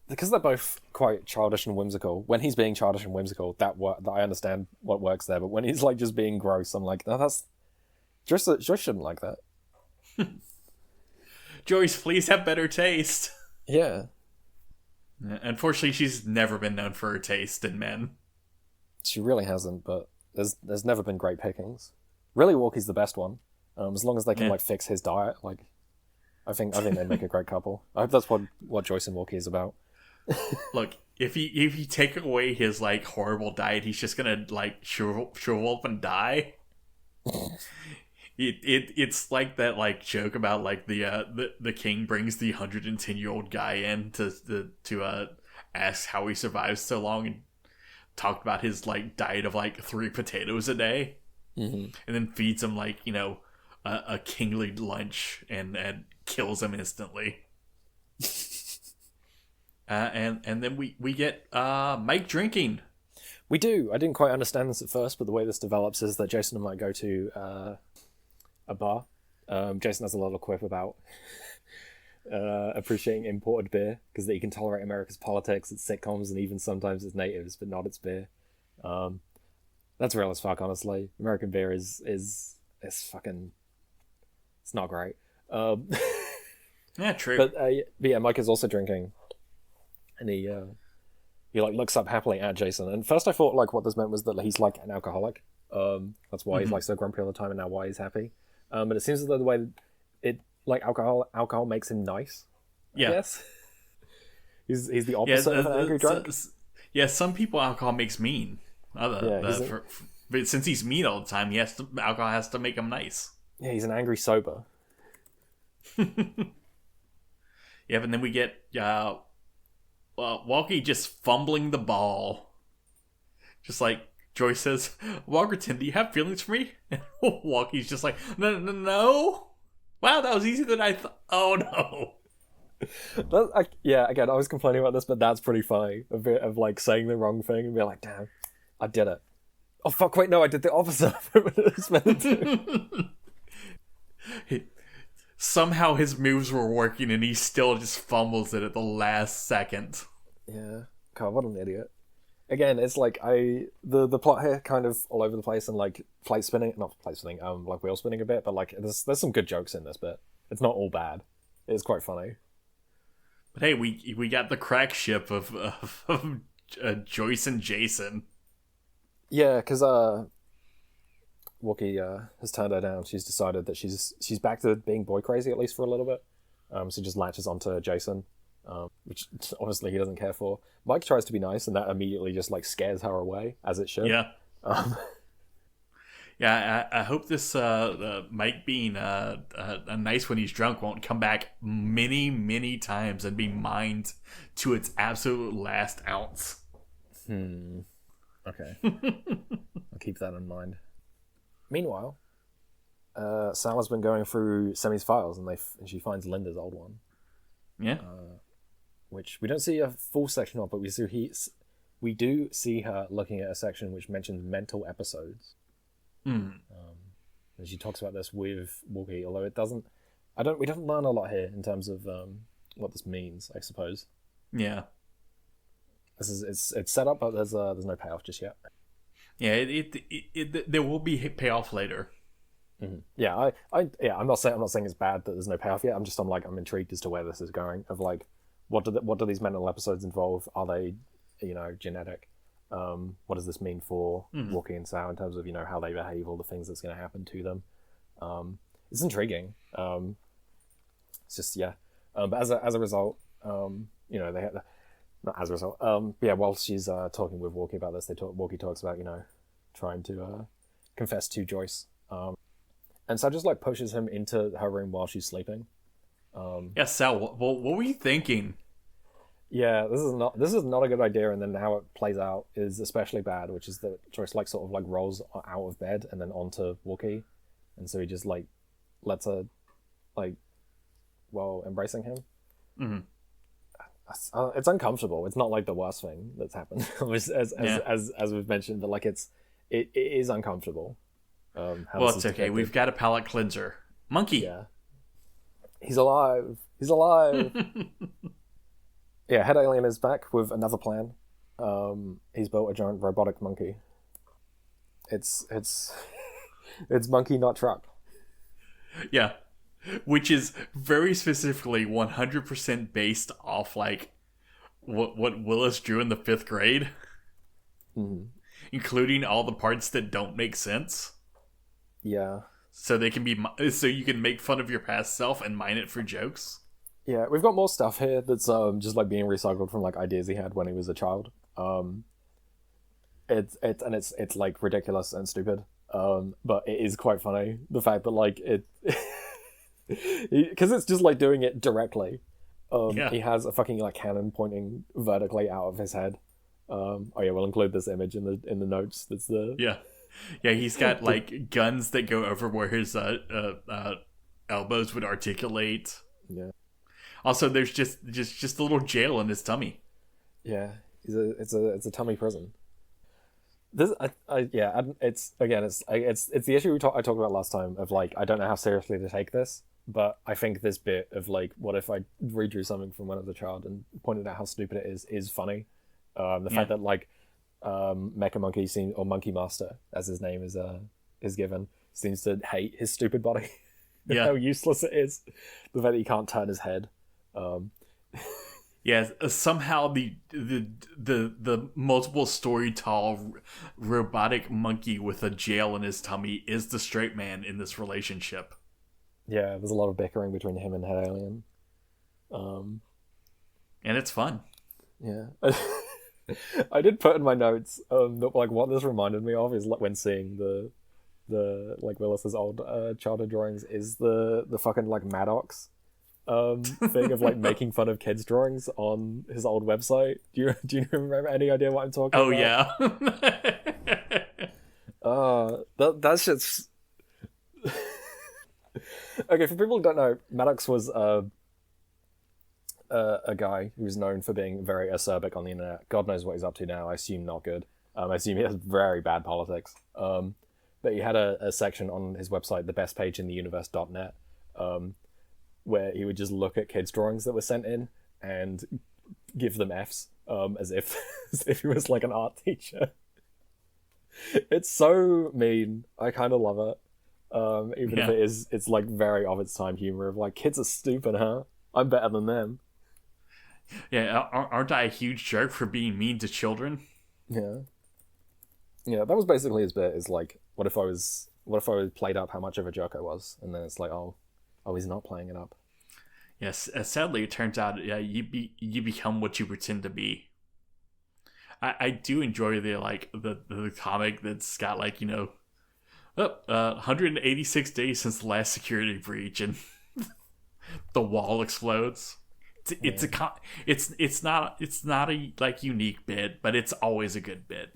because they're both quite childish and whimsical. When he's being childish and whimsical, that I understand what works there. But when he's like just being gross, I'm like, no, that's Joyce shouldn't like that. Joyce, please have better taste. Yeah. Unfortunately, she's never been known for her taste in men. She really hasn't. But there's never been great pickings. Really, Walky's the best one. As long as they can like fix his diet, like. I think they'd make a great couple. I hope that's what Joyce and Walky is about. Look, if you take away his like horrible diet, he's just gonna like shrivel up and die. It's like that like joke about like the king brings the 110-year-old guy in to ask how he survives so long, and talked about his like diet of like 3 potatoes a day, and then feeds him like a kingly lunch and kills him instantly. And then we get Mike drinking. We do. I didn't quite understand this at first, but the way this develops is that Jason and Mike go to a bar. Jason has a little quip about appreciating imported beer because he can tolerate America's politics, its sitcoms, and even sometimes its natives, but not its beer. That's real as fuck, honestly. American beer is fucking... It's not great. Yeah, true. But yeah, Mike is also drinking, and he like looks up happily at Jason. And first I thought like what this meant was that he's like an alcoholic. That's why he's like so grumpy all the time, and now why he's happy. But it seems as though the way it like alcohol makes him nice. Yeah. Yes. He's the opposite of an angry drunk. Yeah, some people alcohol makes mean. But since he's mean all the time, alcohol has to make him nice. Yeah, he's an angry sober. Yeah, and then we get Walky just fumbling the ball. Just like Joyce says, Walkerton, do you have feelings for me? And Walky's just like, no. Wow, that was easier than I thought. Oh, no. Again, I was complaining about this, but that's pretty funny. A bit of like saying the wrong thing and be like, damn, I did it. Oh, fuck, wait, no, I did the opposite of what I was meant to do. Somehow his moves were working and he still just fumbles it at the last second. Yeah. God, what an idiot. Again, it's like the plot here kind of all over the place and like wheel spinning a bit, but like there's some good jokes in this bit. It's not all bad. It's quite funny. But hey, we got the crack ship of Joyce and Jason. Yeah, because Walky has turned her down. She's decided that she's back to being boy crazy, at least for a little bit. So just latches onto Jason, which honestly he doesn't care for. Mike tries to be nice, and that immediately just like scares her away, as it should. Yeah. Yeah, I hope this Mike being a nice when he's drunk won't come back many, many times and be mined to its absolute last ounce. Okay. I'll keep that in mind. Meanwhile, Sal's been going through Semi's files and she finds Linda's old one. Yeah. Which we don't see a full section of, but we do see her looking at a section which mentions mental episodes. And she talks about this with Walky, although we don't learn a lot here in terms of what this means, I suppose. Yeah. It's set up, but there's no payoff just yet. Yeah, there will be payoff later. Mm-hmm. Yeah, I'm not saying it's bad that there's no payoff yet. I'm intrigued as to where this is going. Of like, what do these mental episodes involve? Are they, genetic? What does this mean for Walky and Sal in terms of how they behave, all the things that's going to happen to them? It's intriguing. It's just but as a result, they had. Not as a result. While she's talking with Walky about this, Walky talks about, trying to confess to Joyce. And Sal just like pushes him into her room while she's sleeping. Yeah, Sal, what were you thinking? Yeah, this is not a good idea, and then how it plays out is especially bad, which is that Joyce like sort of like rolls out of bed and then onto Walky, and so he just like lets her while embracing him. Mm-hmm. It's uncomfortable. It's not like the worst thing that's happened, as we've mentioned, but like it is uncomfortable. Well, it's okay. We've got a palate cleanser. Monkey. Yeah. He's alive. Yeah, Head Alien is back with another plan. He's built a giant robotic monkey. It's monkey, not truck. Yeah. Which is very specifically 100% based off like what Willis drew in the 5th grade, including all the parts that don't make sense. Yeah. So you can make fun of your past self and mine it for jokes. Yeah, we've got more stuff here that's just like being recycled from like ideas he had when he was a child. It's like ridiculous and stupid. But it is quite funny the fact that like it. Because it's just like doing it directly. He has a fucking like cannon pointing vertically out of his head. We'll include this image in the notes. That's the he's got like guns that go over where his elbows would articulate. Yeah. Also, there's just a little jail in his tummy. Yeah, it's a tummy prison. This, it's the issue I talked about last time of like I don't know how seriously to take this, but I think this bit of like what if I redrew something from when I was a child and pointed out how stupid it is funny. The fact that like Mecha Monkey or Monkey Master, as his name is given, seems to hate his stupid body. Yeah, how useless it is. The fact that he can't turn his head. Yeah, somehow the multiple story tall robotic monkey with a jail in his tummy is the straight man in this relationship. Yeah, there's a lot of bickering between him and Head Alien. And it's fun. Yeah. I did put in my notes that like what this reminded me of is like when seeing the like Willis's old childhood drawings is the fucking like Maddox thing of like making fun of kids' drawings on his old website. Do you remember any idea what I'm talking about? Oh yeah. That's just okay. For people who don't know, Maddox was a guy who was known for being very acerbic on the internet. God knows what he's up to now. I assume not good. I assume he has very bad politics. But he had a section on his website, thebestpageintheuniverse.net, where he would just look at kids' drawings that were sent in and give them Fs, as if he was like an art teacher. It's so mean. I kind of love it. Even if it's like very of its time humor of like, kids are stupid, huh? I'm better than them. Yeah, aren't I a huge jerk for being mean to children? Yeah. Yeah, that was basically his bit, is like, what if I played up how much of a jerk I was? And then it's like, oh, he's not playing it up. Yes, sadly, it turns out you become what you pretend to be. I do enjoy the comic that's got 186 days since the last security breach, and the wall explodes. It's not a like unique bit, but it's always a good bit.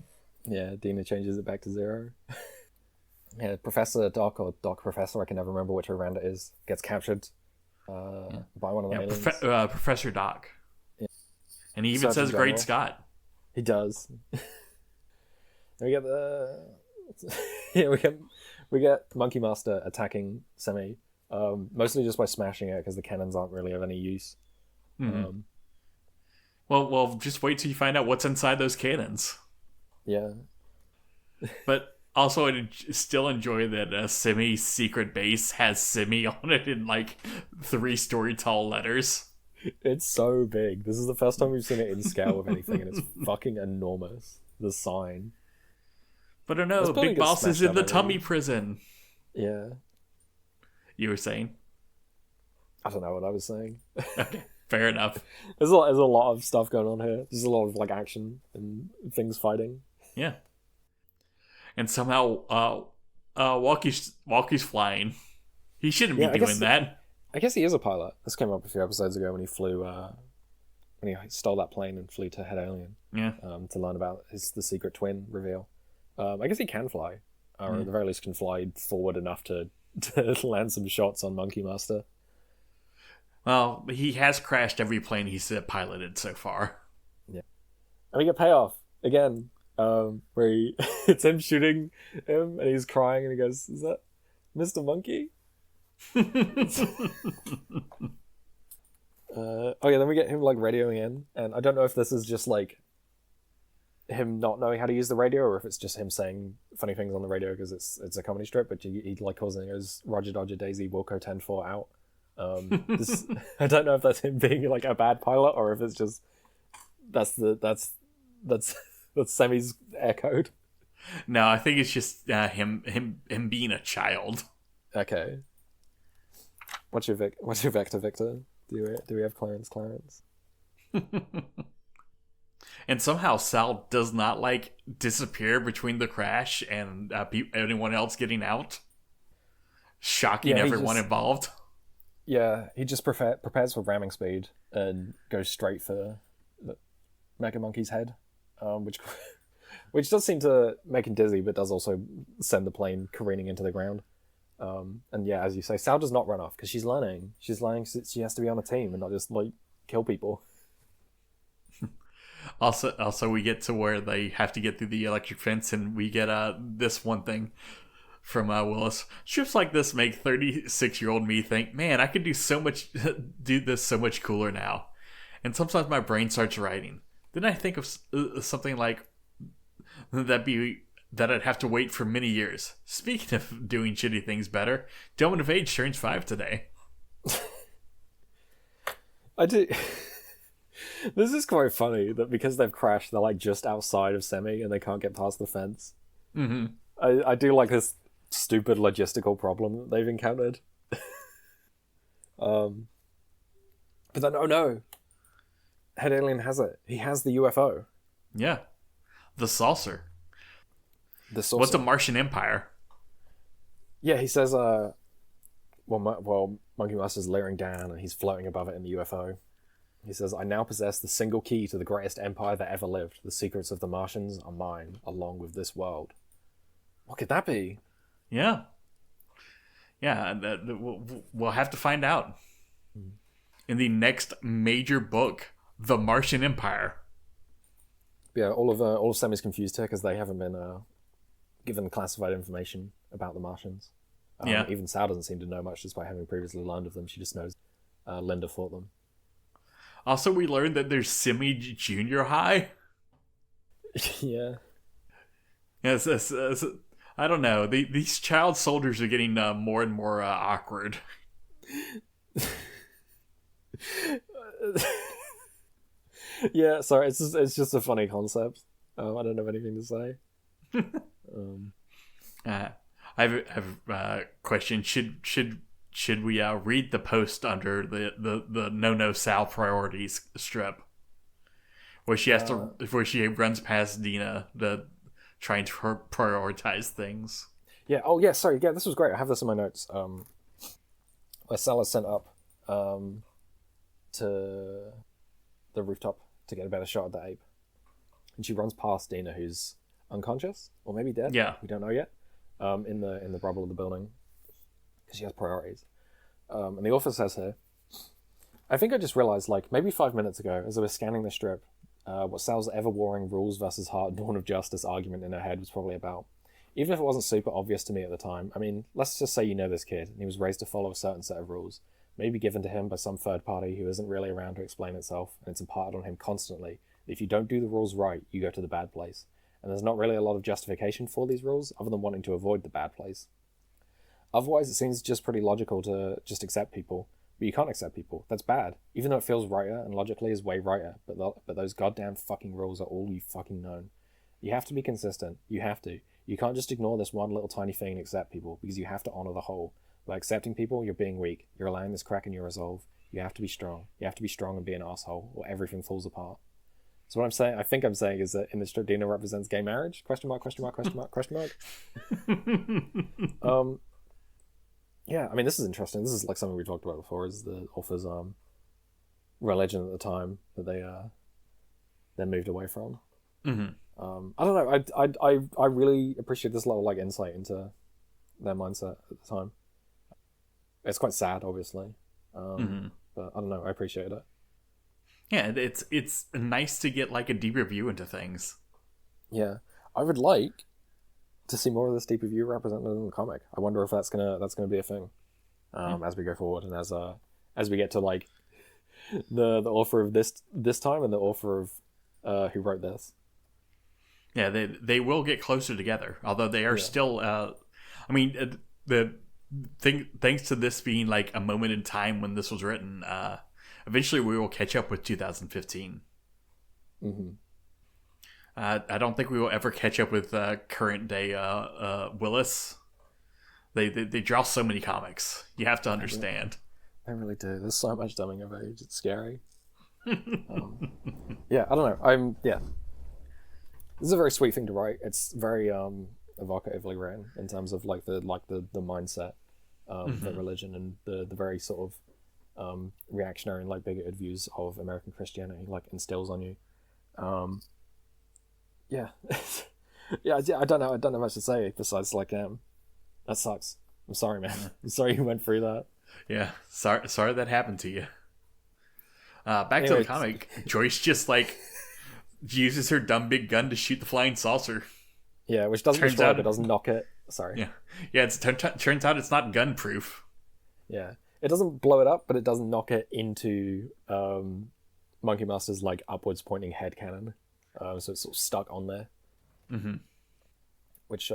Yeah, Dina changes it back to 0. Yeah, Professor Doc or Doc Professor, I can never remember which round it is, gets captured by one of the aliens. Professor Doc. Yeah. And he even says Great Scott. He does. We get we get Monkey Master attacking Semi, mostly just by smashing it because the cannons aren't really of any use. Mm-hmm. Well, just wait till you find out what's inside those cannons. Yeah. But also, I still enjoy that Semi's secret base has Semi on it in 3-story tall letters. It's so big. This is the first time we've seen it in scale with anything, and it's fucking enormous. The sign. But I know, Big Boss is in the tummy prison. Yeah. You were saying? I don't know what I was saying. Okay, fair enough. There's a lot of stuff going on here. There's a lot of action and things fighting. Yeah. And somehow Walky's flying. He shouldn't be doing that. I guess he is a pilot. This came up a few episodes ago when he flew when he stole that plane and flew to Head Alien. Yeah. To learn about the secret twin reveal. I guess he can fly. Or at the very least can fly forward enough to land some shots on Monkey Master. Well, he has crashed every plane he's piloted so far. Yeah. And we get payoff again, where it's him shooting him and he's crying and he goes, "Is that Mr. Monkey?" Then we get him radioing in, and I don't know if this is just him not knowing how to use the radio, or if it's just him saying funny things on the radio because it's a comedy strip. But he calls in, goes, "Roger Dodger Daisy Wilco 10-4 out." I don't know if that's him being a bad pilot, or if it's just that's Semi's air code. No, I think it's just him being a child. Okay. What's your vector, Victor? Do we have Clarence? And somehow Sal does not disappear between the crash and anyone else getting out, shocking everyone involved. Yeah, he just prepares for ramming speed and goes straight for the Mega Monkey's head, which does seem to make him dizzy, but does also send the plane careening into the ground. And yeah, as you say, Sal does not run off because she's learning. She's learning she has to be on a team and not just kill people. Also, we get to where they have to get through the electric fence, and we get this one thing from Willis. Strips like this make 36-year-old me think, man, I could do this so much cooler now. And sometimes my brain starts writing. Then I think of something like that I'd have to wait for many years. Speaking of doing shitty things better, Gentleman of Age turns 5 today. I do. This is quite funny that because they've crashed, they're just outside of Semi and they can't get past the fence. Mm-hmm. I do like this stupid logistical problem that they've encountered. But then, oh no, Head Alien has it. He has the UFO. Yeah. The saucer. The saucer. What's a Martian empire? Yeah, he says, Monkey Master's leering down and he's floating above it in the UFO. He says, I now possess the single key to the greatest empire that ever lived. The secrets of the Martians are mine, along with this world. What could that be? Yeah. Yeah, we'll have to find out. In the next major book, The Martian Empire. Yeah, all of Sammy's confused here because they haven't been given classified information about the Martians. Even Sal doesn't seem to know much despite having previously learned of them. She just knows Linda fought them. Also, we learned that there's Simi Junior High. Yeah. Yes, I don't know. These child soldiers are getting more and more awkward. Yeah, sorry, it's just a funny concept. I don't have anything to say. I have a question. Should we read the post under the No Sal priorities strip, where she has where she runs past Dina, trying to prioritize things? Yeah. Oh, yeah. Sorry. Yeah, this was great. I have this in my notes. Where Sal is sent up to the rooftop to get a better shot at the ape, and she runs past Dina, who's unconscious or maybe dead. Yeah, we don't know yet. In the rubble of the building, because she has priorities. And the author says here, I think I just realized, like, maybe 5 minutes ago, as I was scanning the strip, what Sal's ever-warring rules versus heart dawn of justice argument in her head was probably about. Even if it wasn't super obvious to me at the time, I mean, let's just say you know this kid, and he was raised to follow a certain set of rules, maybe given to him by some third party who isn't really around to explain itself, and it's imparted on him constantly, that if you don't do the rules right, you go to the bad place. And there's not really a lot of justification for these rules, other than wanting to avoid the bad place. Otherwise, it seems just pretty logical to just accept people, but you can't accept people. That's bad, even though it feels righter and logically is way righter, but those goddamn fucking rules are all you fucking know. You have to be consistent. You have to. You can't just ignore this one little tiny thing and accept people, because you have to honor the whole. By accepting people, you're being weak. You're allowing this crack in your resolve. You have to be strong. You have to be strong and be an asshole, or everything falls apart. So what I think I'm saying is that in the strip, Dina represents gay marriage? Question mark, question mark, question mark, question mark. Yeah, I mean, this is interesting. This is like something we talked about before, is the author's religion at the time that they moved away from. Mm-hmm. I don't know. I really appreciate this little like insight into their mindset at the time. It's quite sad, obviously, but I don't know. I appreciate it. Yeah, it's nice to get like a deeper view into things. Yeah, I would like to see more of this deeper view represented in the comic. I wonder if that's gonna be a thing as we go forward, and as we get to like the author of this time and the author of who wrote this. Yeah, they will get closer together, although they are still. I mean, thanks to this being like a moment in time when this was written. Eventually, we will catch up with 2015. Mm-hmm. I don't think we will ever catch up with current day Willis. They draw so many comics. You have to understand. They really do. There's so much coming of age. It's scary. Yeah, I don't know. This is a very sweet thing to write. It's very evocatively written in terms of like the mindset, the religion, and the very sort of reactionary and like bigoted views of American Christianity like instills on you. Yeah. Yeah, I don't know much to say besides like that sucks. I'm sorry, man. I'm sorry you went through that. Yeah, sorry that happened to you. Back to the comic. Joyce just like uses her dumb big gun to shoot the flying saucer. Yeah, which doesn't destroy it, but doesn't knock it. Sorry. Yeah. It turns out it's not gun proof. Yeah. It doesn't blow it up, but it doesn't knock it into Monkey Master's like upwards pointing head cannon. So it's sort of stuck on there. Mm-hmm. Which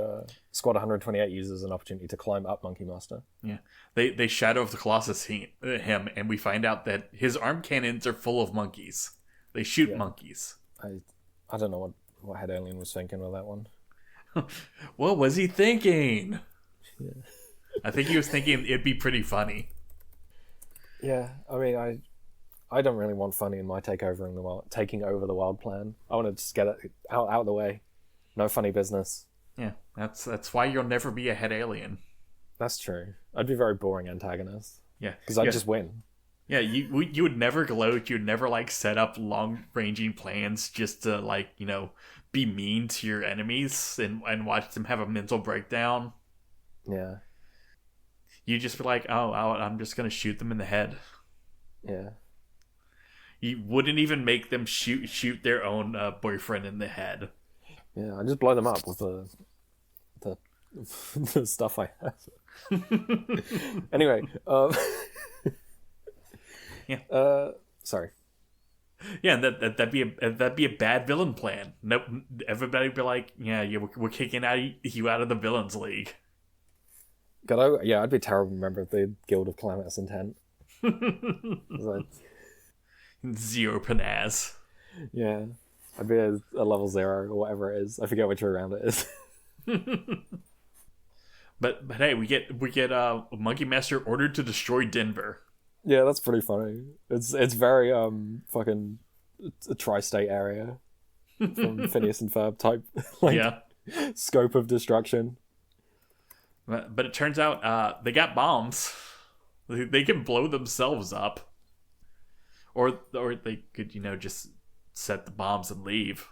Squad 128 uses an opportunity to climb up Monkey Master. Yeah. They shadow of the Colossus him, and we find out that his arm cannons are full of monkeys. They shoot monkeys. I don't know what Head Alien was thinking with that one. What was he thinking? Yeah. I think he was thinking it'd be pretty funny. Yeah, I mean, I don't really want funny in my taking over the world plan. I want to just get it out of the way. No funny business. Yeah, that's why you'll never be a head alien. That's true. I'd be a very boring antagonist. Yeah, because I'd just win. Yeah, you would never gloat. You'd never like set up long-ranging plans just to like be mean to your enemies and watch them have a mental breakdown. Yeah. You just be like, oh, I'm just gonna shoot them in the head. Yeah. You wouldn't even make them shoot their own boyfriend in the head. Yeah, I just blow them up with the the stuff I have. Anyway, yeah. Sorry. Yeah, that'd be a bad villain plan. Nope, everybody'd be like, yeah, we're kicking you out of the villains league. I'd be a terrible member of the Guild of Calamitous Intent. Like, Zero panaz. Yeah, I'd be a level 0 or whatever it is. I forget which way around it is. But hey, we get Monkey Master ordered to destroy Denver. Yeah, that's pretty funny. It's very fucking a tri-state area from Phineas and Ferb type scope of destruction. But it turns out they got bombs. They can blow themselves up. Or they could, just set the bombs and leave.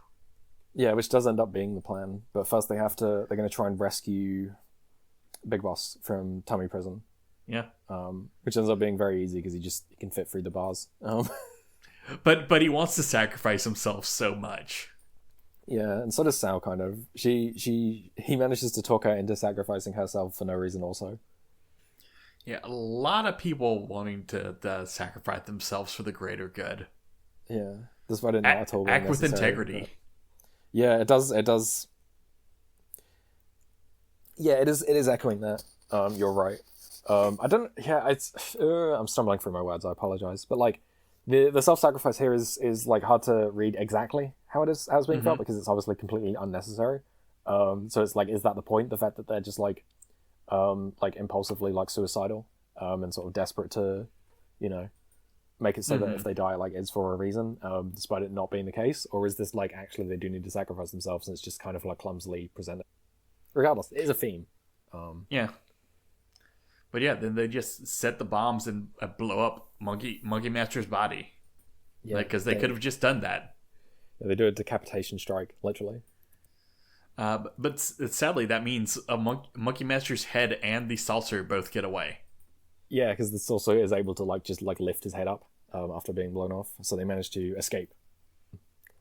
Yeah, which does end up being the plan. But first they're going to try and rescue Big Boss from Tummy Prison. Yeah. Which ends up being very easy because he can fit through the bars. But he wants to sacrifice himself so much. Yeah, and so does Sal, kind of. He manages to talk her into sacrificing herself for no reason also. Yeah, a lot of people wanting to sacrifice themselves for the greater good. Yeah, despite it not at all being act with integrity. But... Yeah, it does. Yeah, it is echoing that. You're right. I don't. Yeah, I'm stumbling through my words. I apologize, but like the self-sacrifice here is like hard to read exactly how it's being felt because it's obviously completely unnecessary. So it's like, is that the point? The fact that they're just like impulsively like suicidal, and sort of desperate to, make it so that if they die, like it's for a reason, despite it not being the case, or is this like actually they do need to sacrifice themselves and it's just kind of like clumsily presented? Regardless, it is a theme. Yeah. But yeah, then they just set the bombs and blow up Monkey Master's body. Yeah, because they could have just done that. Yeah, they do a decapitation strike, literally. But sadly, that means a Monkey Master's head and the saucer both get away. Yeah, because the saucer is able to just lift his head up after being blown off, so they manage to escape.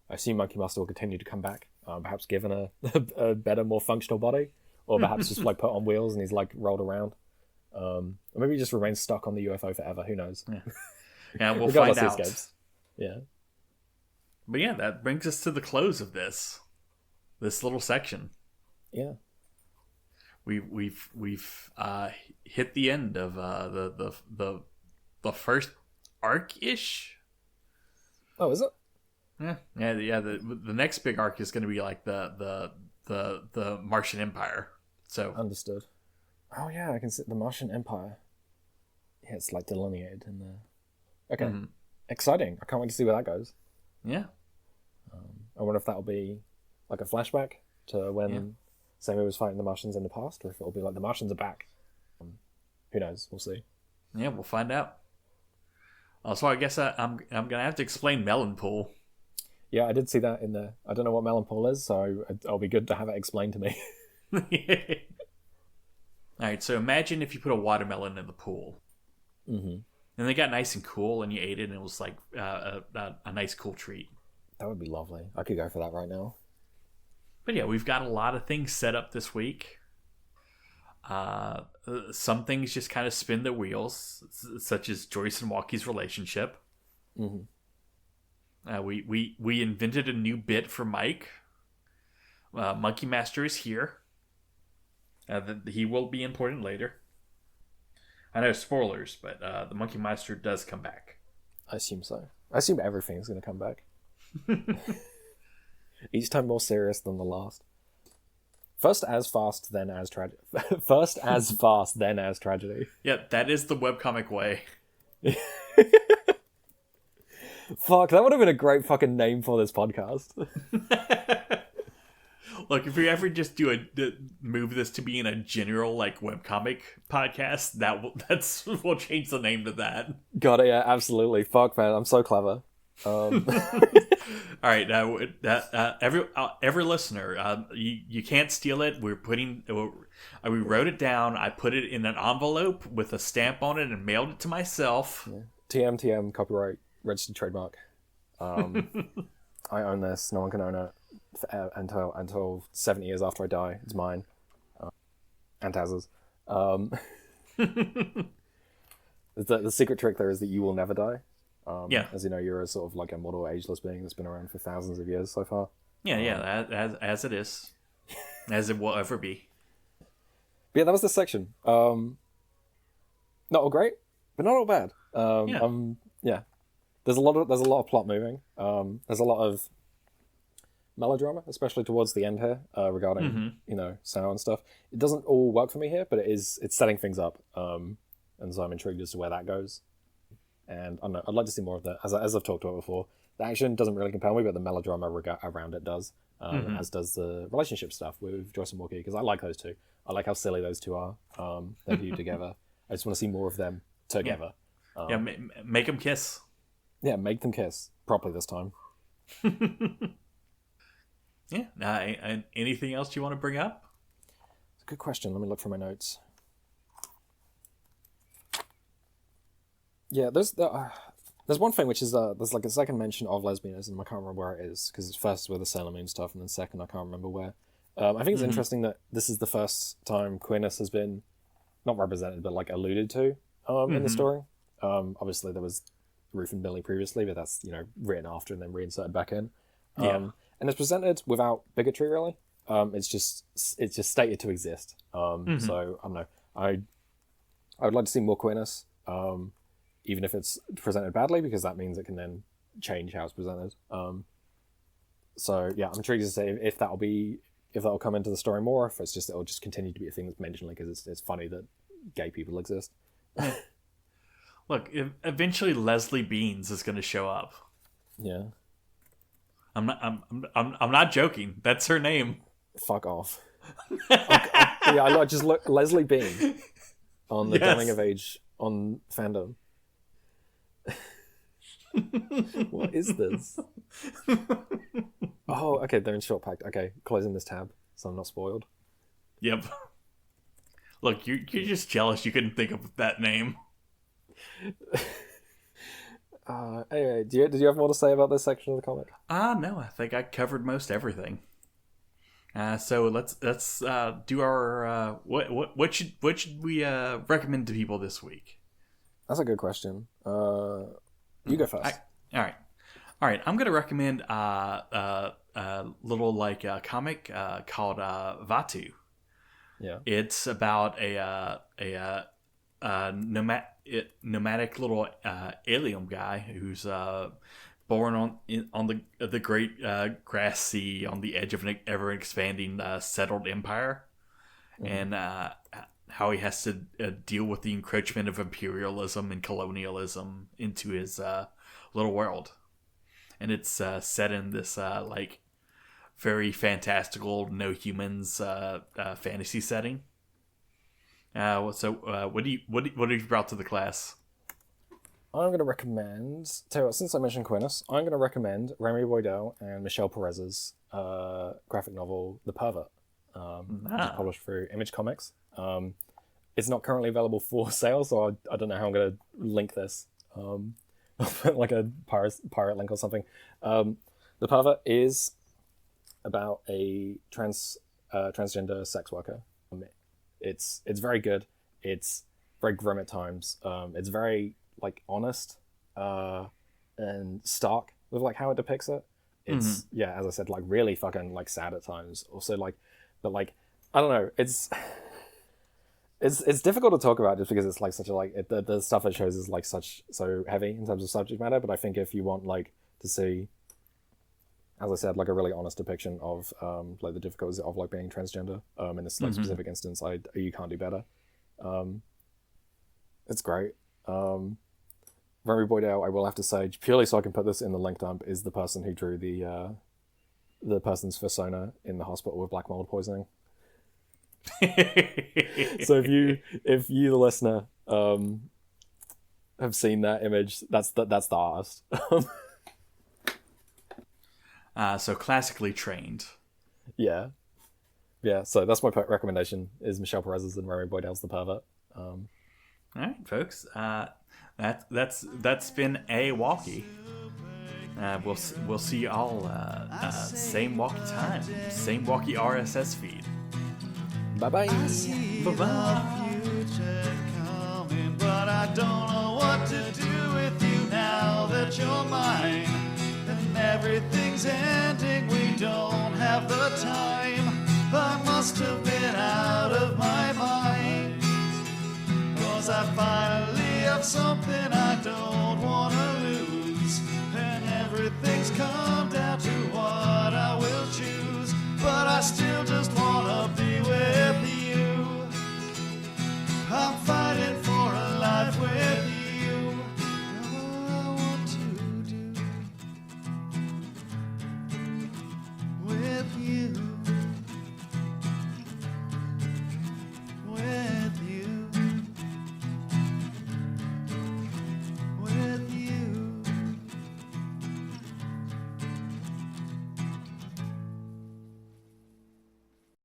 I assume Monkey Master will continue to come back, perhaps given a better, more functional body, or perhaps just put on wheels and he's rolled around. Or maybe he just remains stuck on the UFO forever. Who knows? Yeah, we'll find out. Yeah. But yeah, that brings us to the close of this little section. Yeah. We've hit the end of the first arc-ish. Oh, is it? Yeah. The next big arc is going to be like the Martian Empire. So understood. Oh yeah, I can see the Martian Empire. Yeah, it's delineated in there. Okay, exciting! I can't wait to see where that goes. Yeah. I wonder if that'll be like a flashback to when Sammy was fighting the Martians in the past, or if it'll be like the Martians are back. Who knows? We'll see. Yeah, we'll find out. So I guess I'm gonna have to explain Melon Pool. Yeah, I did see that in there. I don't know what Melon Pool is, so it'll be good to have it explained to me. Alright, so imagine if you put a watermelon in the pool. Mm-hmm. And they got nice and cool, and you ate it, and it was like a nice, cool treat. That would be lovely. I could go for that right now. But yeah, we've got a lot of things set up this week. Some things just kind of spin the wheels, such as Joyce and Walky's relationship. Mm-hmm. We invented a new bit for Mike. Monkey Master is here. He will be important later. I know spoilers, but the Monkey Master does come back. I assume so. I assume everything's going to come back. Each time more serious than the last. First as fast, then as tragedy. First as fast, then as tragedy. Yeah, that is the webcomic way. Fuck, that would have been a great fucking name for this podcast. Look, if we ever just move this to being a general like webcomic podcast, we'll change the name to that. Got it, yeah, absolutely. Fuck, man, I'm so clever. All right, every listener, you can't steal it. We wrote it down. I put it in an envelope with a stamp on it and mailed it to myself. Yeah. TM, copyright, registered trademark. I own this. No one can own it until 70 years after I die. It's mine. And Taz's. The secret trick there is that you will never die. As you know, you're a sort of like immortal, ageless being that's been around for thousands of years so far. As it is, as it will ever be. But yeah, that was this section. Not all great, but not all bad. There's a lot of plot moving. There's a lot of melodrama, especially towards the end here, regarding sound and stuff. It doesn't all work for me here, but it's setting things up, and so I'm intrigued as to where that goes. And I don't know, I'd like to see more of that. As I've talked about before, the action doesn't really compel me, but the melodrama around it does, as does the relationship stuff with Joyce and Walky, because I like those two. I like how silly those two are. They're viewed together. I just want to see more of them together. Make them kiss. Yeah, make them kiss properly this time. Yeah. Anything else you want to bring up? It's a good question. Let me look for my notes. Yeah, there's one thing which is there's like a second mention of lesbianism. I can't remember where it is because it's first with the Sailor Moon stuff, and then second I can't remember where. I think it's interesting that this is the first time queerness has been not represented but like alluded to in the story. Obviously there was Ruth and Billy previously, but that's written after and then reinserted back in. And it's presented without bigotry really. It's just stated to exist. So I don't know. I would like to see more queerness. Even if it's presented badly, because that means it can then change how it's presented. So yeah, I'm intrigued to see if that'll come into the story more, if it'll just continue to be a thing that's mentioned, because it's funny that gay people exist. Look, eventually Leslie Beans is going to show up. Yeah, I'm not joking. That's her name. Fuck off. I just look Leslie Bean on the Coming of Age on fandom. What is this? Oh, okay, they're in short packed. Okay, closing this tab so I'm not spoiled. Yep. Look, you're just jealous you couldn't think of that name. Anyway, did you have more to say about this section of the comic? No, I think I covered most everything. So let's do our what should we recommend to people this week? That's a good question. You go first. All right. I'm gonna recommend a little comic called Vatu. Yeah. It's about a nomadic little alien guy who's born on the great grass sea on the edge of an ever expanding settled empire, and how he has to deal with the encroachment of imperialism and colonialism into his little world. And it's set in this very fantastical, no humans fantasy setting. So what have you brought to the class? I'm going to recommend, since I mentioned queerness, I'm going to recommend Remy Boydell and Michelle Perez's graphic novel, The Pervert, which is published through Image Comics. It's not currently available for sale, so I don't know how I'm going to link this. I'll put like a pirate link or something. The Pervert is about a transgender sex worker. It's very good. It's very grim at times. It's very honest and stark with how it depicts it. It's as I said, really fucking sad at times. Also but I don't know. It's difficult to talk about just because it's such a the stuff it shows is so heavy in terms of subject matter. But I think if you want to see, as I said, a really honest depiction of the difficulties of being transgender in this specific instance, you can't do better. It's great. Remy Boydell, I will have to say, purely so I can put this in the link dump, is the person who drew the person's persona in the hospital with black mold poisoning. So if you the listener have seen that image, that's the artist. So classically trained. Yeah. So that's my recommendation: is Michelle Perez's and Remy Boydell's The Pervert. All right, folks. That's been a Walky. We'll see you all same Walky time, same Walky RSS feed. Bye-bye. I see the future coming, but I don't know what to do with you now that you're mine. And everything's ending, we don't have the time. I must have been out of my mind, 'cause I finally have something I